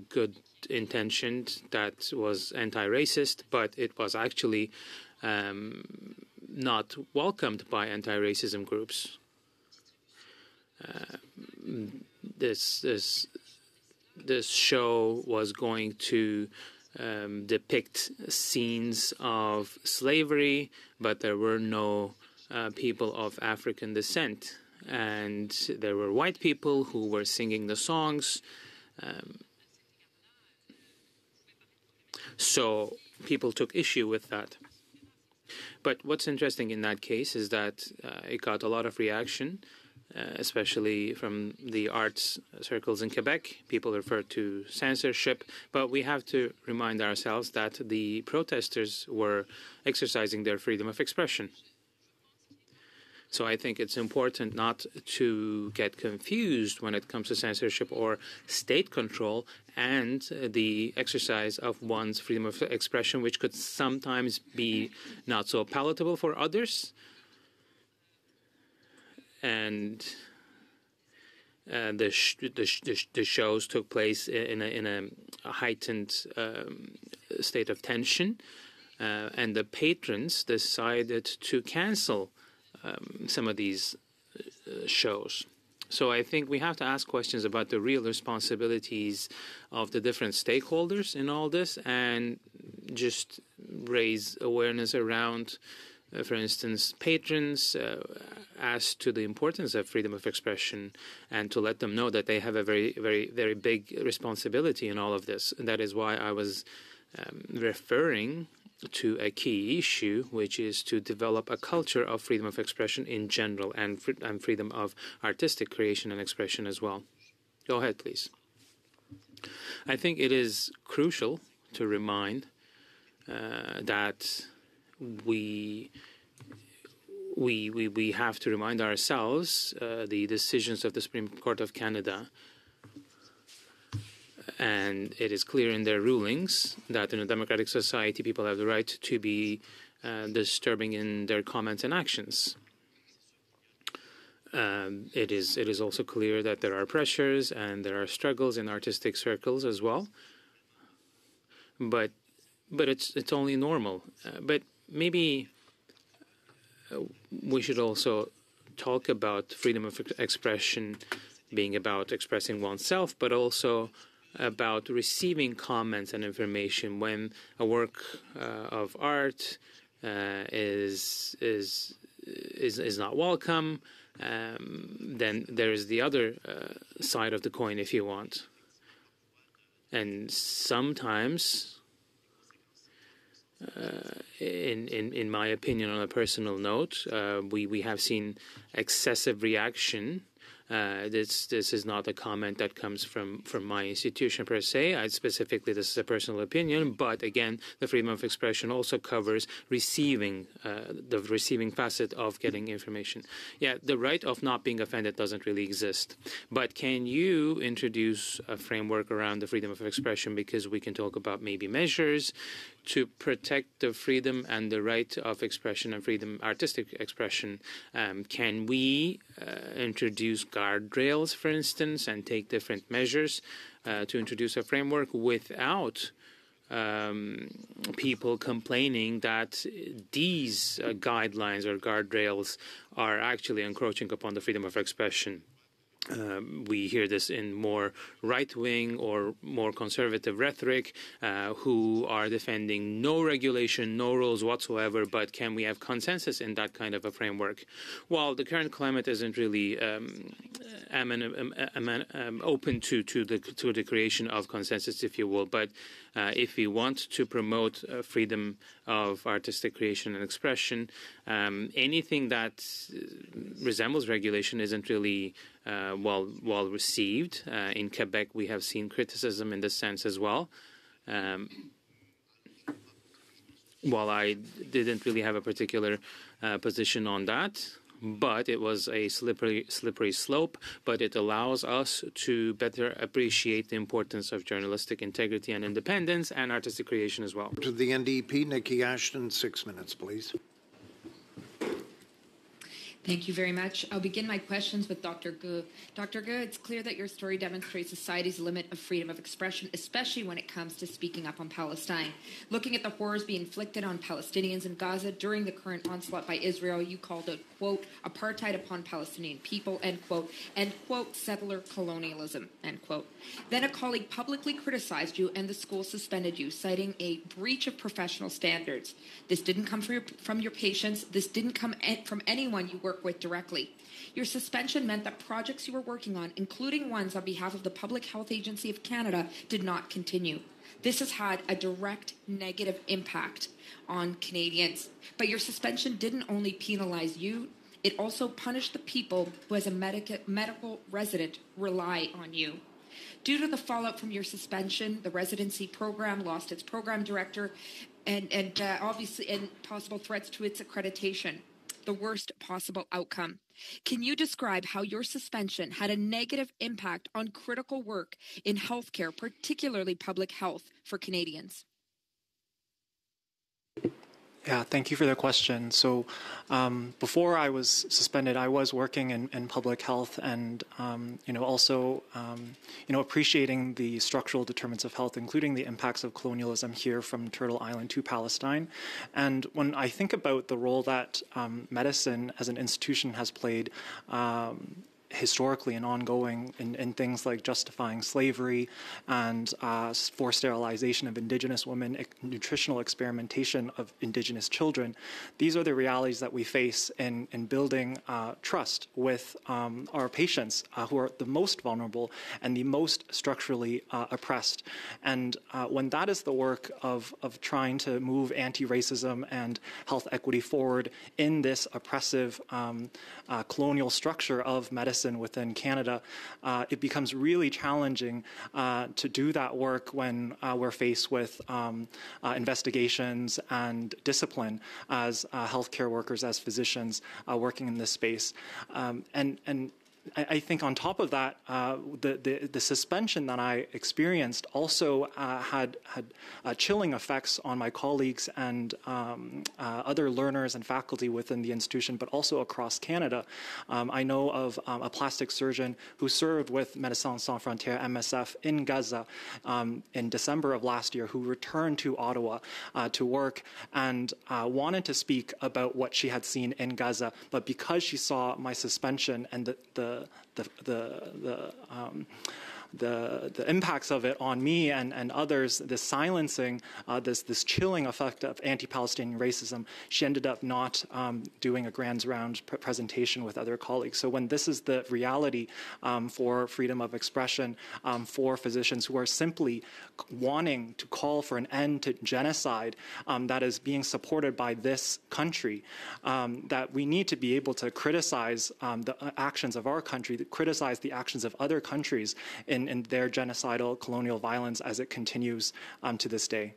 good intentioned, that was anti-racist, but it was actually not welcomed by anti-racism groups. this show was going to depict scenes of slavery, but there were no people of African descent. And there were white people who were singing the songs. So people took issue with that. But what's interesting in that case is that it got a lot of reaction, especially from the arts circles in Quebec. People refer to censorship, but we have to remind ourselves that the protesters were exercising their freedom of expression. So I think it's important not to get confused when it comes to censorship or state control and the exercise of one's freedom of expression, which could sometimes be not so palatable for others. And the shows took place in a heightened state of tension, and the patrons decided to cancel some of these shows. So I think we have to ask questions about the real responsibilities of the different stakeholders in all this and just raise awareness around, for instance, patrons as to the importance of freedom of expression and to let them know that they have a very, very, very big responsibility in all of this. And that is why I was referring to a key issue, which is to develop a culture of freedom of expression in general and freedom of artistic creation and expression as well. Go ahead, please. I think it is crucial to remind that we have to remind ourselves the decisions of the Supreme Court of Canada. And it is clear in their rulings that in a democratic society, people have the right to be disturbing in their comments and actions. It is also clear that there are pressures and there are struggles in artistic circles as well. But it's only normal. But maybe we should also talk about freedom of expression being about expressing oneself, but also about receiving comments and information when a work of art is not welcome. Then there is the other side of the coin, if you want. And sometimes, in my opinion, on a personal note, we have seen excessive reaction. This is not a comment that comes from my institution per se. Specifically, this is a personal opinion. But again, the freedom of expression also covers receiving, the receiving facet of getting information. Yeah, the right of not being offended doesn't really exist. But can you introduce a framework around the freedom of expression? Because we can talk about maybe measures to protect the freedom and the right of expression and freedom, artistic expression. Can we introduce guardrails, for instance, and take different measures to introduce a framework without people complaining that these guidelines or guardrails are actually encroaching upon the freedom of expression? We hear this in more right-wing or more conservative rhetoric, who are defending no regulation, no rules whatsoever, but can we have consensus in that kind of a framework? Well, the current climate isn't really open to the creation of consensus, if you will, but if we want to promote freedom of artistic creation and expression, anything that resembles regulation isn't really well received. In Quebec, we have seen criticism in this sense as well. While I didn't really have a particular position on that, but it was a slippery slope, but it allows us to better appreciate the importance of journalistic integrity and independence and artistic creation as well. To the NDP, Nikki Ashton, 6 minutes, please. Thank you very much. I'll begin my questions with Dr. Gu. Dr. Gu, it's clear that your story demonstrates society's limit of freedom of expression, especially when it comes to speaking up on Palestine. Looking at the horrors being inflicted on Palestinians in Gaza during the current onslaught by Israel, you called it, quote, apartheid upon Palestinian people, end quote, settler colonialism, end quote. Then a colleague publicly criticized you and the school suspended you, citing a breach of professional standards. This didn't come from your patients. This didn't come from anyone you work with directly. Your suspension meant that projects you were working on, including ones on behalf of the Public Health Agency of Canada, did not continue. This has had a direct negative impact on Canadians. But your suspension didn't only penalize you, it also punished the people who, as a medical resident, rely on you. Due to the fallout from your suspension, the residency program lost its program director and possible threats to its accreditation. The worst possible outcome. Can you describe how your suspension had a negative impact on critical work in healthcare, particularly public health, for Canadians? Yeah, thank you for the question. So before I was suspended, I was working in public health and, also, appreciating the structural determinants of health, including the impacts of colonialism here from Turtle Island to Palestine. And when I think about the role that medicine as an institution has played historically and ongoing in things like justifying slavery and forced sterilization of Indigenous women, nutritional experimentation of Indigenous children. These are the realities that we face in building trust with our patients who are the most vulnerable and the most structurally oppressed. And when that is the work of trying to move anti-racism and health equity forward in this oppressive colonial structure of medicine within Canada, it becomes really challenging to do that work when we're faced with investigations and discipline as healthcare workers, as physicians working in this space. And I think on top of that, the suspension that I experienced also had chilling effects on my colleagues and other learners and faculty within the institution, but also across Canada. I know of a plastic surgeon who served with Médecins Sans Frontières, MSF, in Gaza in December of last year, who returned to Ottawa to work and wanted to speak about what she had seen in Gaza, but because she saw my suspension and the impacts of it on me and others, this silencing, this chilling effect of anti-Palestinian racism, she ended up not doing a grand round presentation with other colleagues. So when this is the reality for freedom of expression, for physicians who are simply wanting to call for an end to genocide that is being supported by this country, that we need to be able to criticize the actions of our country, criticize the actions of other countries in their genocidal colonial violence as it continues to this day.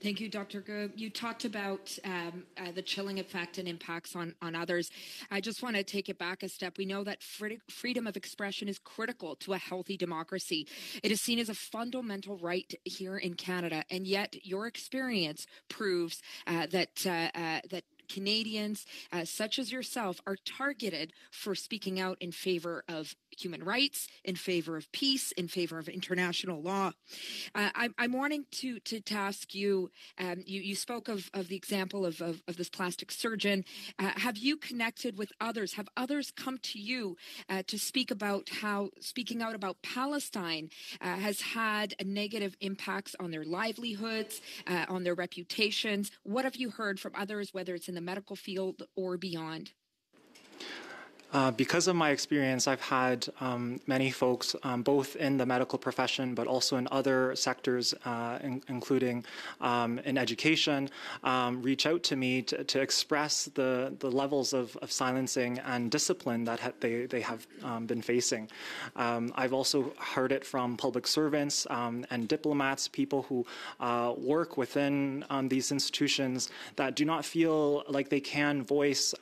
Thank you, Dr. Gu. You talked about the chilling effect and impacts on others. I just want to take it back a step. We know that freedom of expression is critical to a healthy democracy. It is seen as a fundamental right here in Canada, and yet your experience proves that Canadians, such as yourself, are targeted for speaking out in favor of human rights, in favor of peace, in favor of international law. I'm wanting to ask you, you spoke of the example of this plastic surgeon. Have you connected with others? Have others come to you to speak about how speaking out about Palestine has had a negative impacts on their livelihoods, on their reputations? What have you heard from others, whether it's in the medical field or beyond? Because of my experience, I've had many folks, both in the medical profession, but also in other sectors, including in education, reach out to me to express the levels of silencing and discipline that they have been facing. I've also heard it from public servants and diplomats, people who work within these institutions that do not feel like they can voice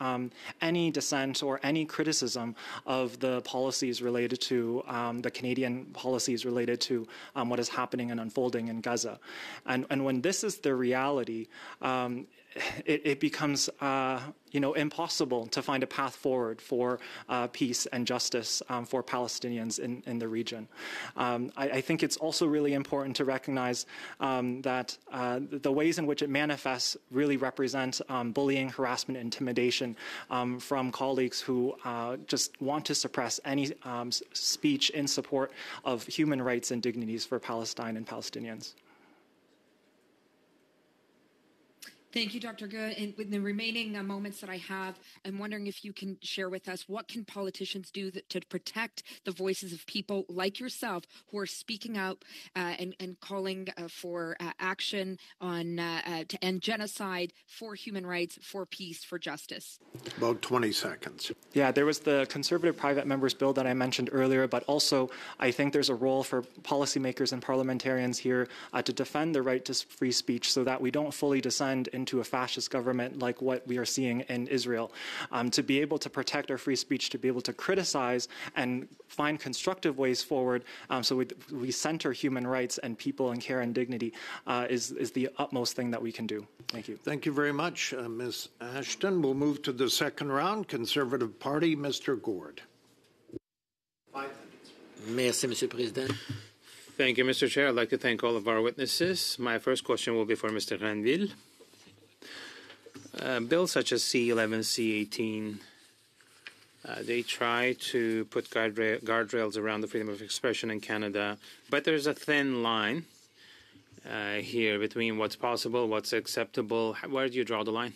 any dissent or any criticism of the policies related to the Canadian policies related to what is happening and unfolding in Gaza. And when this is the reality, it becomes impossible to find a path forward for peace and justice for Palestinians in the region. I think it's also really important to recognize that the ways in which it manifests really represent bullying, harassment, intimidation from colleagues who just want to suppress any speech in support of human rights and dignities for Palestine and Palestinians. Thank you, Dr. Gu. And with the remaining moments that I have, I'm wondering if you can share with us what can politicians do to protect the voices of people like yourself who are speaking out and calling for action on to end genocide, for human rights, for peace, for justice. About 20 seconds. Yeah, there was the Conservative Private Members Bill that I mentioned earlier, but also I think there's a role for policymakers and parliamentarians here to defend the right to free speech so that we don't fully descend into a fascist government like what we are seeing in Israel. To be able to protect our free speech, to be able to criticize and find constructive ways forward so we center human rights and people and care and dignity is the utmost thing that we can do. Thank you. Thank you very much, Ms. Ashton. We'll move to the second round. Conservative Party, Mr. Gord. 5 minutes. Merci, Monsieur le Président. Thank you, Mr. Chair. I'd like to thank all of our witnesses. My first question will be for Mr. Renville. Bills such as C11, C18, they try to put guardrails around the freedom of expression in Canada, but there's a thin line here between what's possible, what's acceptable. Where do you draw the line?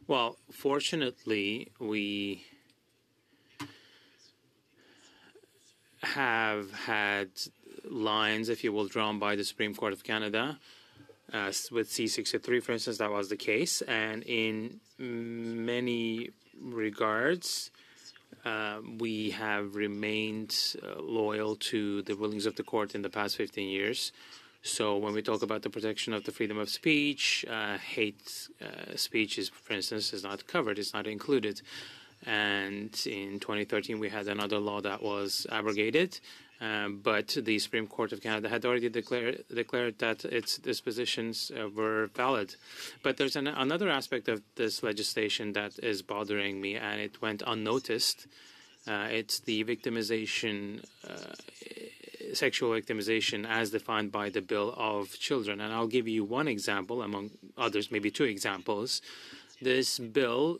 Well, fortunately, we have had lines, if you will, drawn by the Supreme Court of Canada. With C63, for instance, that was the case. And in many regards, we have remained loyal to the rulings of the court in the past 15 years. So when we talk about the protection of the freedom of speech, hate speech, for instance, is not covered, it's not included. And in 2013, we had another law that was abrogated. But the Supreme Court of Canada had already declared that its dispositions were valid. But there's another aspect of this legislation that is bothering me, and it went unnoticed. It's the victimization, sexual victimization as defined by the Bill of Children. And I'll give you one example, among others, maybe two examples. This bill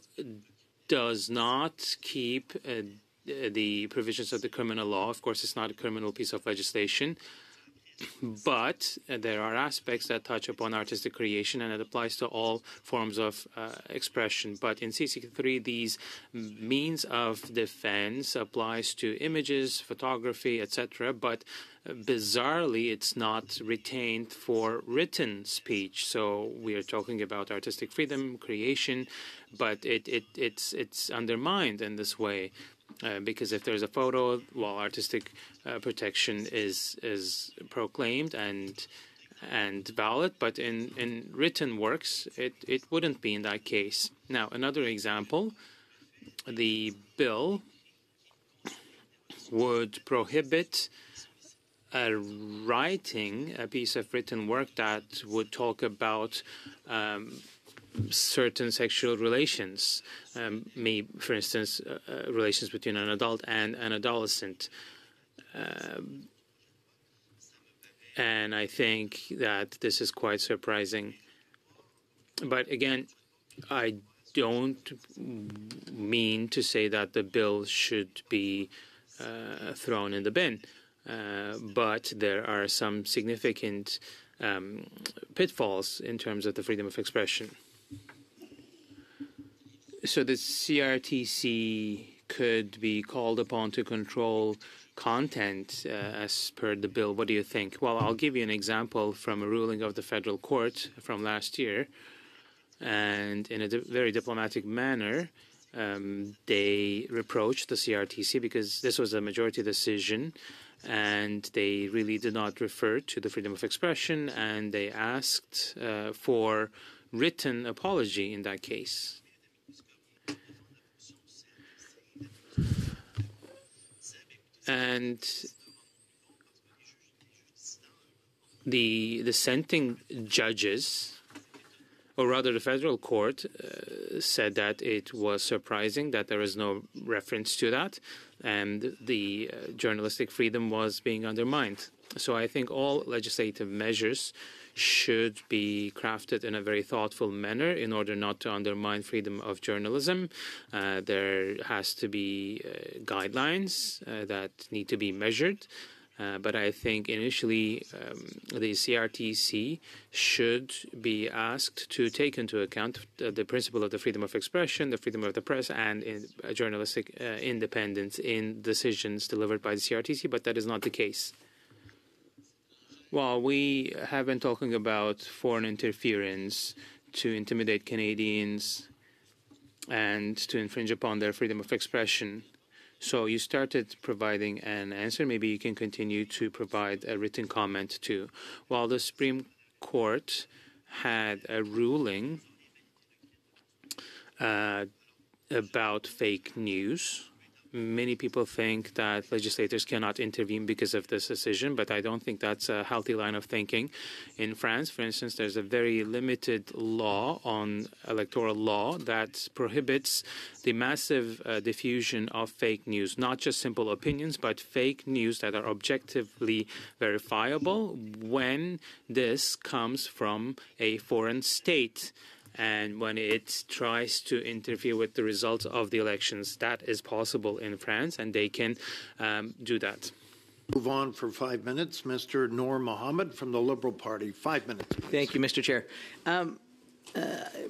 does not keep the provisions of the criminal law. Of course, it's not a criminal piece of legislation, but there are aspects that touch upon artistic creation, and it applies to all forms of expression. But in C63, these means of defense applies to images, photography, etc., but bizarrely, it's not retained for written speech. So we are talking about artistic freedom, creation, but it's undermined in this way. Because if there's a photo, well, artistic protection is proclaimed and valid, but in written works, it wouldn't be in that case. Now, another example, the bill would prohibit writing a piece of written work that would talk about certain sexual relations, for instance, relations between an adult and an adolescent. And I think that this is quite surprising. But again, I don't mean to say that the bill should be thrown in the bin, but there are some significant pitfalls in terms of the freedom of expression. So the CRTC could be called upon to control content as per the bill. What do you think? Well, I'll give you an example from a ruling of the federal court from last year. And in a very diplomatic manner, they reproached the CRTC because this was a majority decision and they really did not refer to the freedom of expression, and they asked for written apology in that case. And the dissenting judges or rather the federal court said that it was surprising that there is no reference to that, and the journalistic freedom was being undermined. So I think all legislative measures should be crafted in a very thoughtful manner in order not to undermine freedom of journalism. There has to be guidelines that need to be measured. But I think initially the CRTC should be asked to take into account the principle of the freedom of expression, the freedom of the press, and journalistic independence in decisions delivered by the CRTC, but that is not the case. Well, we have been talking about foreign interference to intimidate Canadians and to infringe upon their freedom of expression. So you started providing an answer. Maybe you can continue to provide a written comment too. While the Supreme Court had a ruling about fake news, many people think that legislators cannot intervene because of this decision, but I don't think that's a healthy line of thinking. In France, for instance, there's a very limited law on electoral law that prohibits the massive diffusion of fake news, not just simple opinions, but fake news that are objectively verifiable when this comes from a foreign state. And when it tries to interfere with the results of the elections, that is possible in France, and they can do that. Move on for 5 minutes. Mr. Noor Mohammed from the Liberal Party. 5 minutes, please. Thank you, Mr. Chair.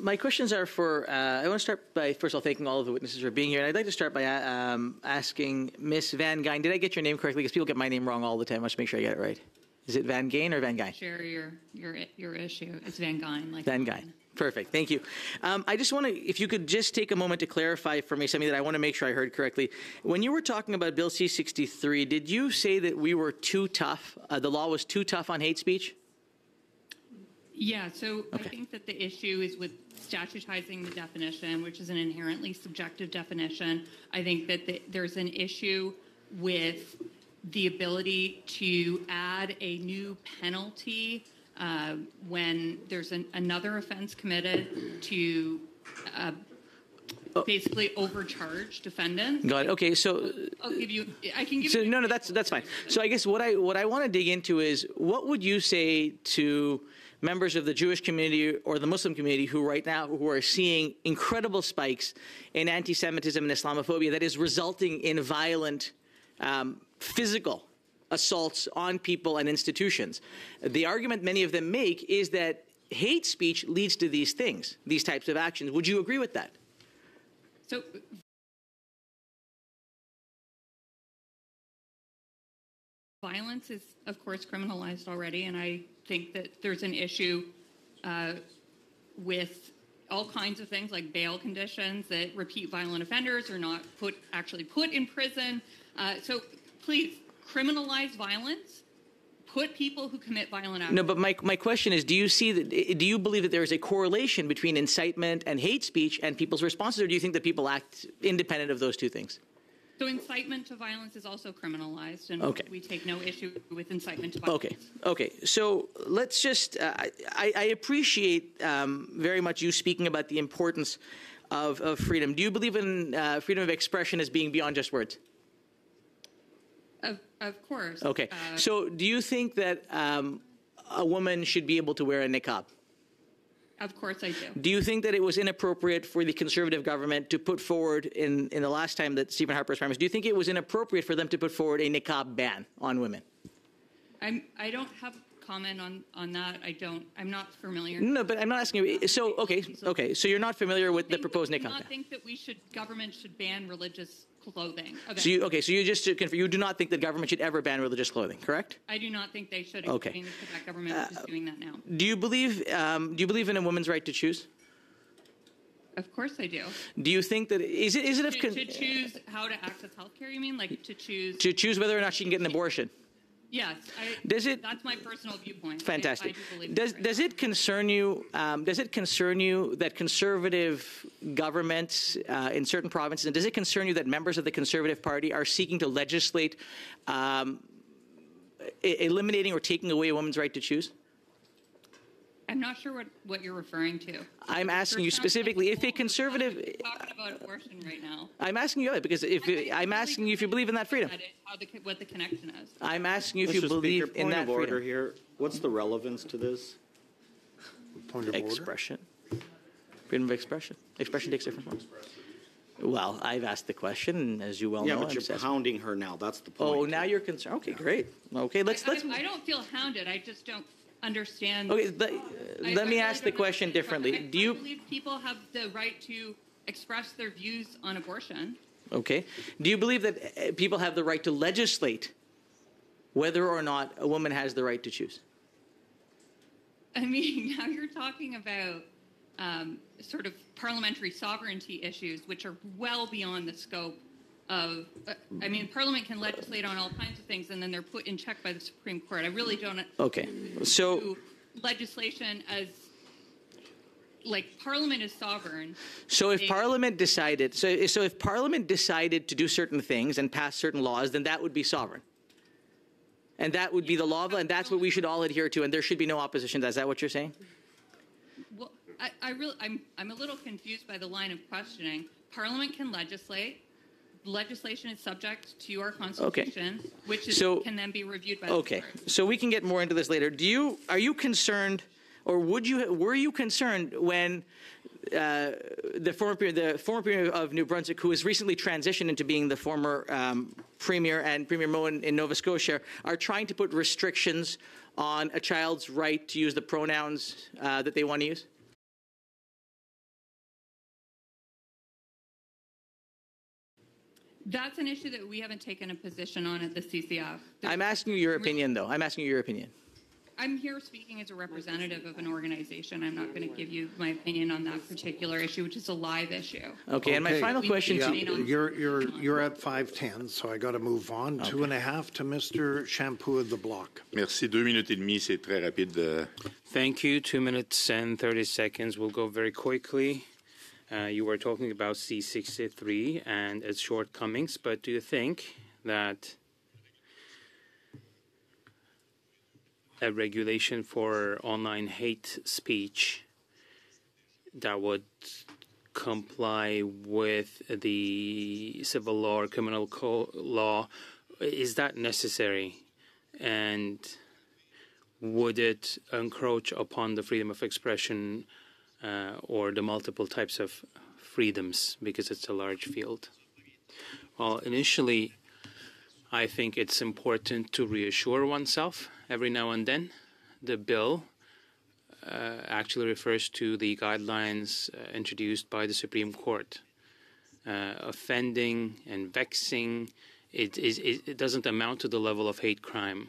My questions are for, I want to start by, first of all, thanking all of the witnesses for being here. And I'd like to start by asking Ms. Van Geyn, did I get your name correctly? Because people get my name wrong all the time. I must make sure I get it right. Is it Van Geyn or Van Geyn? Share your issue. It's Van Geyn. Like Van Geyn. Perfect. Thank you. I just want to, if you could just take a moment to clarify for me something that I want to make sure I heard correctly. When you were talking about Bill C-63, did you say that we were too tough, the law was too tough on hate speech? Yeah, so I think that the issue is with statutizing the definition, which is an inherently subjective definition. I think that there's an issue with the ability to add a new penalty when there's another offense committed to basically overcharge defendants. Got it. Okay, so I can give so you. No, that's fine. So I guess what I want to dig into is what would you say to members of the Jewish community or the Muslim community who right now who are seeing incredible spikes in anti-Semitism and Islamophobia that is resulting in violent physical assaults on people and institutions. The argument many of them make is that hate speech leads to these things, these types of actions. Would you agree with that? So violence is, of course, criminalized already, and I think that there's an issue with all kinds of things like bail conditions that repeat violent offenders are not actually put in prison. So please, criminalize violence, put people who commit violent acts. No, but my question is, do you believe that there is a correlation between incitement and hate speech and people's responses, or do you think that people act independent of those two things? So incitement to violence is also criminalized, and we take no issue with incitement to violence. Okay. So let's just, I appreciate very much you speaking about the importance of freedom. Do you believe in freedom of expression as being beyond just words? Of course. Okay. So do you think that a woman should be able to wear a niqab? Of course I do. Do you think that it was inappropriate for the Conservative government to put forward, in the last time that Stephen Harper was Prime Minister, do you think it was inappropriate for them to put forward a niqab ban on women? I don't have comment on that. I'm not familiar. No, but I'm not asking you. So, okay. So you're not familiar with the proposed niqab ban? I do not think that government should ban religious clothing. So you just to confirm, you do not think that government should ever ban religious clothing, correct? I do not think they should. Including the Quebec government, which is doing that now. Do you believe in a woman's right to choose? Of course I do. Do you think that is it to choose how to access healthcare? You mean like to choose whether or not she can get an abortion? Yes. That's my personal viewpoint. Fantastic. I do believe does it concern you? Does it concern you that conservative governments in certain provinces, and does it concern you that members of the Conservative Party are seeking to legislate eliminating or taking away a woman's right to choose? I'm not sure what you're referring to. I'm asking you specifically if a conservative. We're talking about abortion right now. I'm asking you that because I'm asking you if you believe in that freedom. What the connection is. I'm asking you if Mr. you believe Speaker, in that point of order freedom. here. What's the relevance to this? Point of order. Expression. Freedom of expression. Expression takes different forms. Well, I've asked the question, and as you well Yeah, know, but you're pounding her now. That's the point. Oh, now you're concerned. Okay, great. Okay, let's. I don't feel hounded. I just don't understand. Okay, let me ask the question differently. Do you believe people have the right to express their views on abortion? Okay. Do you believe that people have the right to legislate whether or not a woman has the right to choose? I mean, now you're talking about sort of parliamentary sovereignty issues, which are well beyond the scope of. I mean, Parliament can legislate on all kinds of things, and then they're put in check by the Supreme Court. I really don't. Okay. So view legislation as like Parliament is sovereign. So if Parliament decided, so if Parliament decided to do certain things and pass certain laws, then that would be sovereign. And that would be the law, and that's what we should all adhere to, and there should be no opposition. Is that what you're saying? Well, I'm a little confused by the line of questioning. Parliament can legislate. Legislation is subject to our Constitution, which is, can then be reviewed by the court. So we can get more into this later. Are you concerned, or were you concerned when the former premier of New Brunswick, who has recently transitioned into being the former premier, and Premier Moe in Nova Scotia, are trying to put restrictions on a child's right to use the pronouns that they want to use? That's an issue that we haven't taken a position on at the CCF. I'm asking you your opinion, though. I'm asking you your opinion. I'm here speaking as a representative of an organization. I'm not going to give you my opinion on that particular issue, which is a live issue. Okay, and my final question to you. You're at 5:10, so I got to move on. Okay. 2.5 to Mr. Shampoo of the Block. Merci. 2 minutes et demie, c'est très rapide. Thank you. 2 minutes and 30 seconds. We'll go very quickly. You were talking about C63 and its shortcomings, but do you think that a regulation for online hate speech that would comply with the civil law or criminal law, is that necessary? And would it encroach upon the freedom of expression or the multiple types of freedoms, because it's a large field? Well, initially, I think it's important to reassure oneself every now and then. The bill actually refers to the guidelines introduced by the Supreme Court. Offending and vexing, it doesn't amount to the level of hate crime.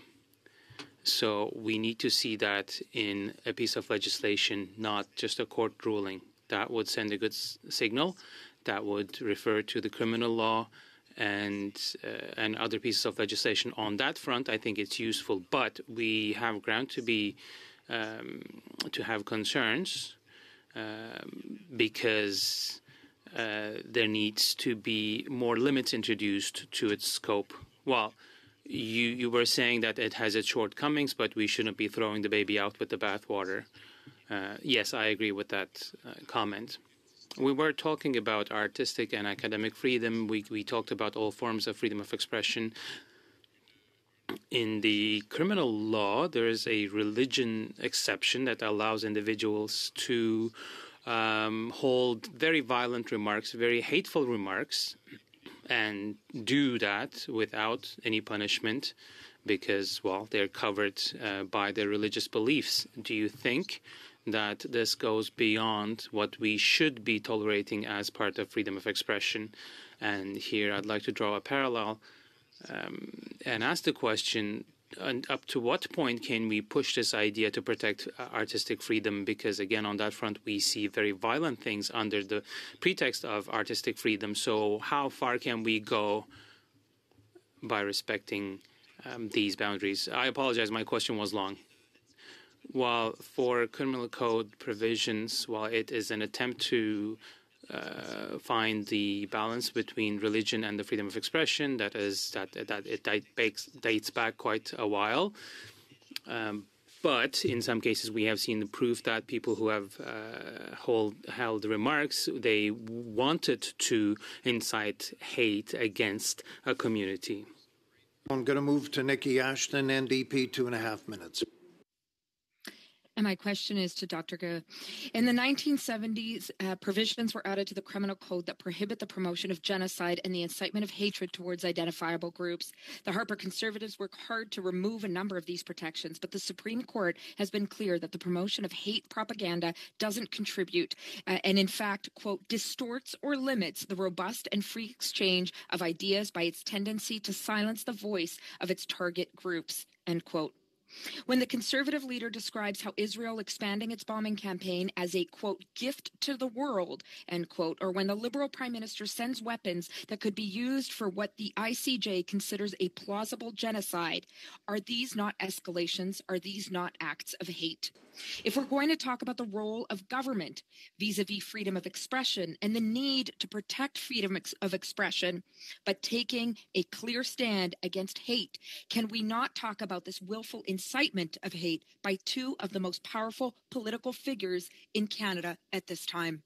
So we need to see that in a piece of legislation, not just a court ruling. That would send a good signal. That would refer to the criminal law and other pieces of legislation on that front. I think it's useful, but we have ground to have concerns because there needs to be more limits introduced to its scope. Well, you were saying that it has its shortcomings, but we shouldn't be throwing the baby out with the bathwater. Yes, I agree with that comment. We were talking about artistic and academic freedom. We talked about all forms of freedom of expression. In the criminal law, there is a religion exception that allows individuals to hold very violent remarks, very hateful remarks, and do that without any punishment because, well, they're covered by their religious beliefs. Do you think that this goes beyond what we should be tolerating as part of freedom of expression? And here I'd like to draw a parallel and ask the question, up to what point can we push this idea to protect artistic freedom? Because, again, on that front, we see very violent things under the pretext of artistic freedom. So how far can we go by respecting these boundaries? I apologize, my question was long. While for criminal code provisions, while it is an attempt to find the balance between religion and the freedom of expression, that it dates back quite a while. But in some cases, we have seen the proof that people who have held remarks, they wanted to incite hate against a community. I'm going to move to Nikki Ashton, NDP, 2.5 minutes. And my question is to Dr. Gu. In the 1970s, provisions were added to the criminal code that prohibit the promotion of genocide and the incitement of hatred towards identifiable groups. The Harper Conservatives work hard to remove a number of these protections, but the Supreme Court has been clear that the promotion of hate propaganda doesn't contribute and, in fact, quote, distorts or limits the robust and free exchange of ideas by its tendency to silence the voice of its target groups, end quote. When the conservative leader describes how Israel expanding its bombing campaign as a, quote, gift to the world, end quote, or when the Liberal Prime Minister sends weapons that could be used for what the ICJ considers a plausible genocide, are these not escalations? Are these not acts of hate? If we're going to talk about the role of government vis-a-vis freedom of expression and the need to protect freedom of expression, but taking a clear stand against hate, can we not talk about this willful incitement of hate by two of the most powerful political figures in Canada at this time?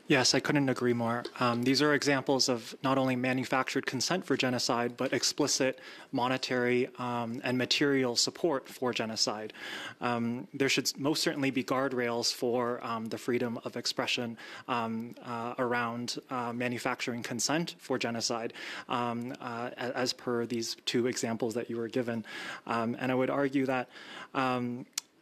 Yes, I couldn't agree more. These are examples of not only manufactured consent for genocide, but explicit monetary and material support for genocide. There should most certainly be guardrails for the freedom of expression around manufacturing consent for genocide, as per these two examples that you were given. And I would argue that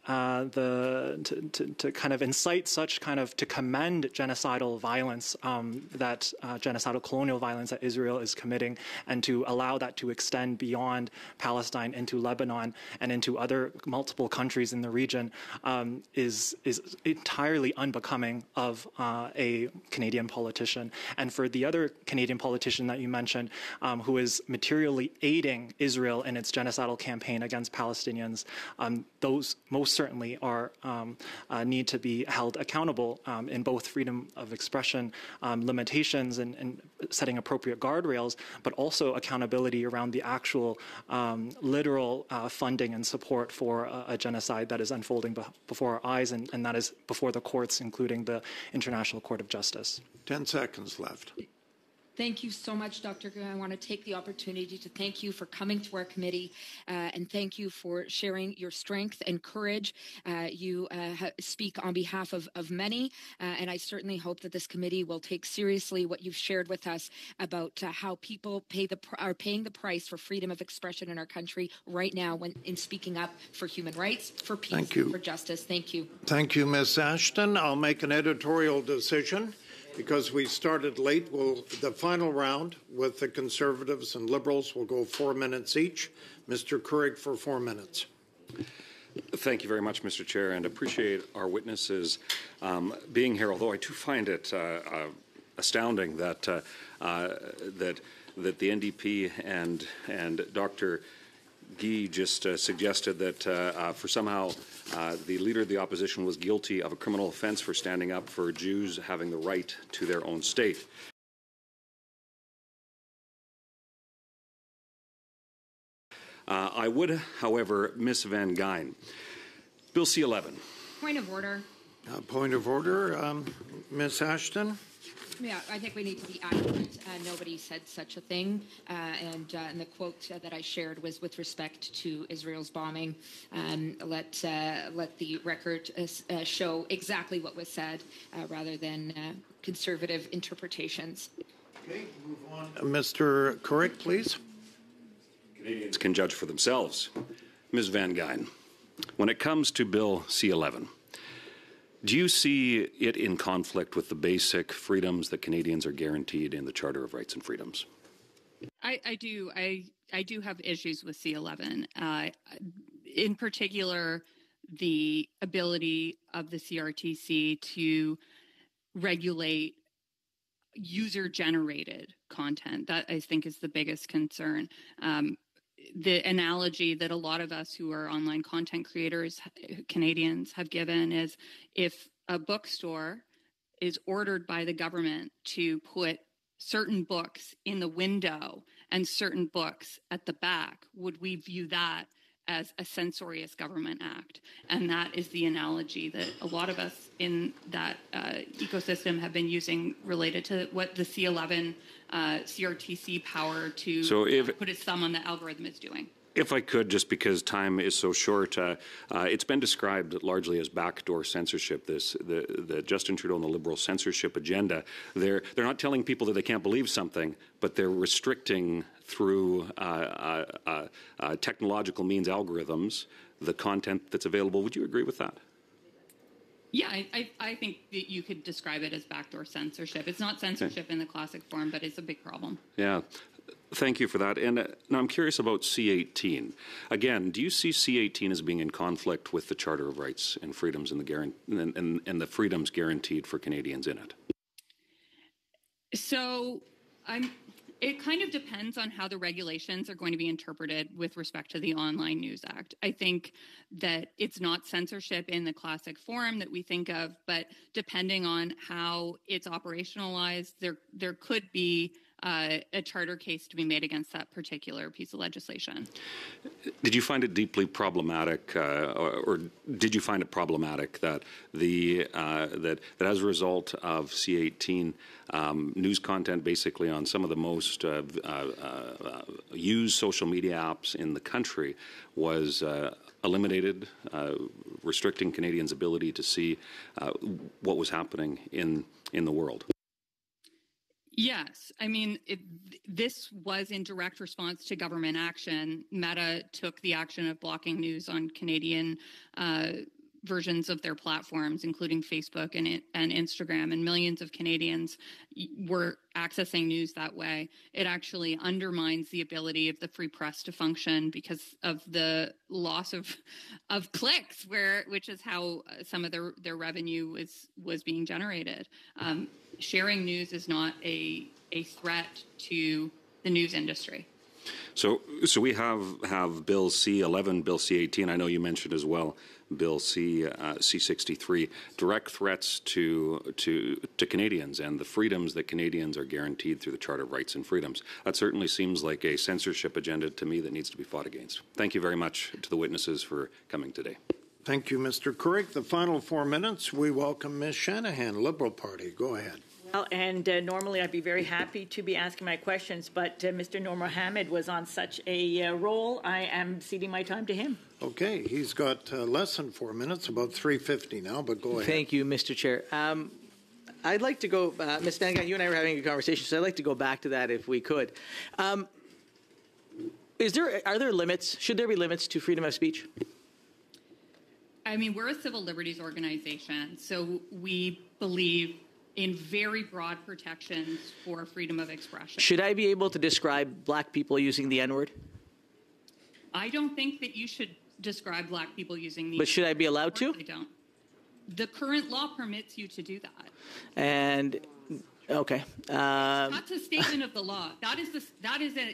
to kind of incite such kind of to commend genocidal violence, that genocidal colonial violence that Israel is committing, and to allow that to extend beyond Palestine into Lebanon and into other multiple countries in the region is entirely unbecoming of a Canadian politician. And for the other Canadian politician that you mentioned, who is materially aiding Israel in its genocidal campaign against Palestinians, those most certainly are need to be held accountable in both freedom of expression limitations and setting appropriate guardrails, but also accountability around the actual literal funding and support for a genocide that is unfolding before our eyes, and that is before the courts, including the International Court of Justice. 10 seconds left. Thank you so much, Dr. Gu. I want to take the opportunity to thank you for coming to our committee and thank you for sharing your strength and courage. You speak on behalf of many, and I certainly hope that this committee will take seriously what you've shared with us about how people are paying the price for freedom of expression in our country right now when in speaking up for human rights, for peace, for justice. Thank you. Thank you, Ms. Ashton. I'll make an editorial decision. Because we started late, the final round with the Conservatives and Liberals will go 4 minutes each. Mr. Courig for 4 minutes. Thank you very much, Mr. Chair, and appreciate our witnesses being here, although I do find it astounding that that the NDP and Dr. Guy just suggested that for somehow the leader of the opposition was guilty of a criminal offense for standing up for Jews having the right to their own state. I would, however, Ms. Van Gyn, Bill C-11. Point of order. Point of order, Ms. Ashton. Yeah, I think we need to be accurate. Nobody said such a thing. And the quote that I shared was with respect to Israel's bombing. Let the record show exactly what was said rather than conservative interpretations. Okay, move on. Mr. Courig, please. Canadians can judge for themselves. Ms. Van Gyn, when it comes to Bill C-11, do you see it in conflict with the basic freedoms that Canadians are guaranteed in the Charter of Rights and Freedoms? I do. I do have issues with C-11. In particular, the ability of the CRTC to regulate user-generated content. That, I think, is the biggest concern. The analogy that a lot of us who are online content creators, Canadians, have given is if a bookstore is ordered by the government to put certain books in the window and certain books at the back, would we view that as a censorious government act. And that is the analogy that a lot of us in that ecosystem have been using related to what the C11 CRTC power to put its thumb on the algorithm is doing. If I could, just because time is so short, it's been described largely as backdoor censorship. The Justin Trudeau and the Liberal censorship agenda. They're not telling people that they can't believe something, but they're restricting through technological means, algorithms, the content that's available. Would you agree with that? Yeah, I think that you could describe it as backdoor censorship. It's not censorship in the classic form, but it's a big problem. Yeah. Thank you for that. And now I'm curious about C18. Again, do you see C18 as being in conflict with the Charter of Rights and Freedoms and the freedoms guaranteed for Canadians in it? So it kind of depends on how the regulations are going to be interpreted with respect to the Online News Act. I think that it's not censorship in the classic form that we think of, but depending on how it's operationalized, there could be a charter case to be made against that particular piece of legislation. Did you find it deeply problematic, or did you find it problematic that that as a result of C18, news content basically on some of the most used social media apps in the country was eliminated, restricting Canadians' ability to see what was happening in the world? Yes. I mean, this was in direct response to government action. Meta took the action of blocking news on Canadian versions of their platforms, including Facebook and Instagram, and millions of Canadians were accessing news that way. It actually undermines the ability of the free press to function because of the loss of clicks, which is how some of their revenue was being generated. Sharing news is not a threat to the news industry. So we have Bill C11, Bill C18. I know you mentioned as well Bill C63. Direct threats to Canadians and the freedoms that Canadians are guaranteed through the Charter of Rights and Freedoms. That certainly seems like a censorship agenda to me that needs to be fought against. Thank you very much to the witnesses for coming today. Thank you, Mr. Couric. The final 4 minutes, we welcome Ms. Shanahan, Liberal Party. Go ahead. Well, and normally I'd be very happy to be asking my questions, but Mr. Noor Mohammed was on such a roll, I am ceding my time to him. Okay, he's got less than 4 minutes, about 3:50 now, but go ahead. Thank you, Mr. Chair. I'd like to go, Ms. Van, you and I were having a conversation, so I'd like to go back to that if we could. Are there limits? Should there be limits to freedom of speech? I mean, we're a civil liberties organization, so we believe in very broad protections for freedom of expression. Should I be able to describe black people using the N-word? I don't think that you should describe black people using the But should I be allowed to? I don't. The current law permits you to do that. And, okay. That's a statement of the law. That is a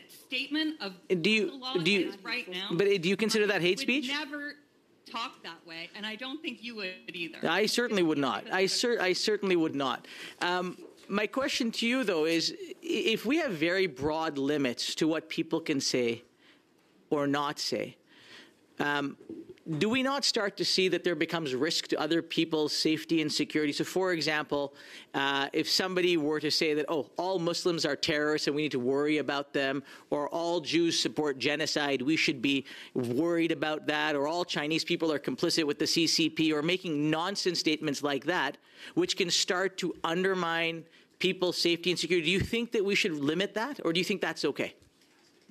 statement of the law right now. But do you consider that hate speech? Never talk that way, and I don't think you would either. I certainly would not. I certainly would not. My question to you, though, is if we have very broad limits to what people can say or not say, do we not start to see that there becomes risk to other people's safety and security? So, for example, if somebody were to say that, oh, all Muslims are terrorists and we need to worry about them, or all Jews support genocide, we should be worried about that, or all Chinese people are complicit with the CCP, or making nonsense statements like that, which can start to undermine people's safety and security, do you think that we should limit that, or do you think that's okay?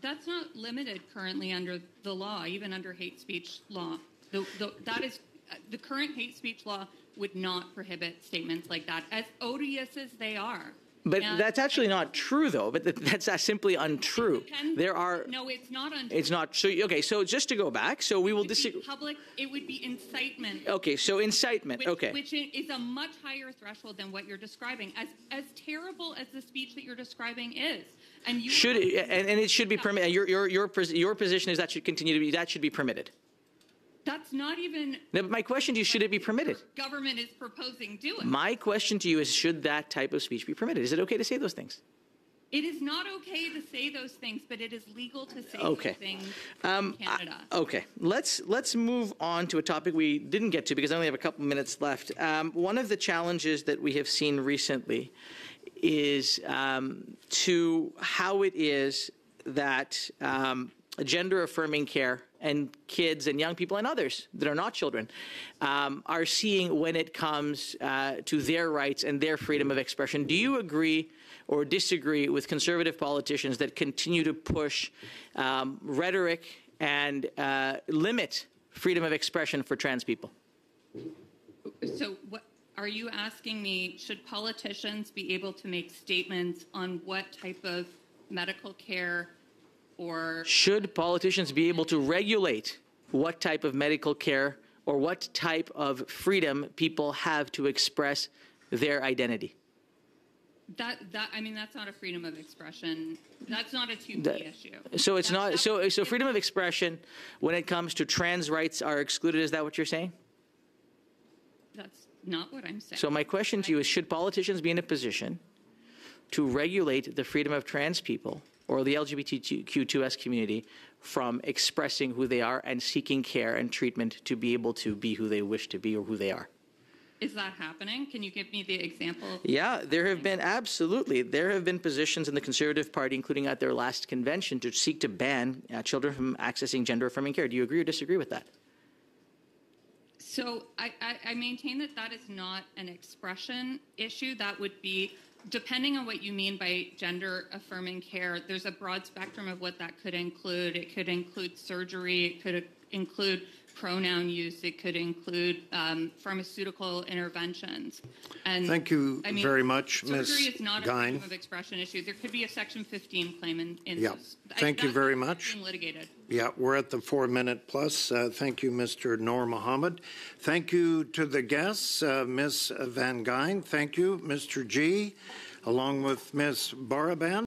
That's not limited currently under the law, even under hate speech law. The current hate speech law would not prohibit statements like that, as odious as they are. But that's actually not true, though. But that's simply untrue. No, it's not untrue. It's not. So okay. So just to go back. So we will disagree. It would be incitement. Okay. So incitement. Which is a much higher threshold than what you're describing. As terrible as the speech that you're describing is, and you and it should be permitted. Your position is that should continue to be that should be permitted. That's not even. No, but my question to you: should it be permitted? Government is proposing doing. My question to you is: should that type of speech be permitted? Is it okay to say those things? It is not okay to say those things, but it is legal to say those things in Canada. Okay, let's move on to a topic we didn't get to because I only have a couple minutes left. One of the challenges that we have seen recently is to how it is that gender-affirming care and kids and young people and others that are not children are seeing when it comes to their rights and their freedom of expression. Do you agree or disagree with conservative politicians that continue to push rhetoric and limit freedom of expression for trans people? So what are you asking me? Should politicians be able to make statements on what type of medical care or... Should politicians be able to regulate what type of medical care or what type of freedom people have to express their identity? I mean, that's not a freedom of expression. That's not a 2P issue. So it's not. So freedom of expression, when it comes to trans rights, are excluded. Is that what you're saying? That's not what I'm saying. So my question to you is: should politicians be in a position to regulate the freedom of trans people or the LGBTQ2S community from expressing who they are and seeking care and treatment to be able to be who they wish to be or who they are? Is that happening? Can you give me the example? Yeah, there have been, absolutely. There have been positions in the Conservative Party, including at their last convention, to seek to ban children from accessing gender-affirming care. Do you agree or disagree with that? So I maintain that that is not an expression issue. That would be, depending on what you mean by gender-affirming care, there's a broad spectrum of what that could include. It could include surgery. It could include pronoun use. It could include pharmaceutical interventions. And thank you very much, Ms. Surgery is not a Gein. freedom of expression issue. There could be a Section 15 claim in Yeah. those. Thank you very much. Being litigated. Yeah, we're at the 4-minute plus. Thank you, Mr. Noor Mohammed. Thank you to the guests, Ms. Van Gein. Thank you, Mr. G, along with Ms. Baraban.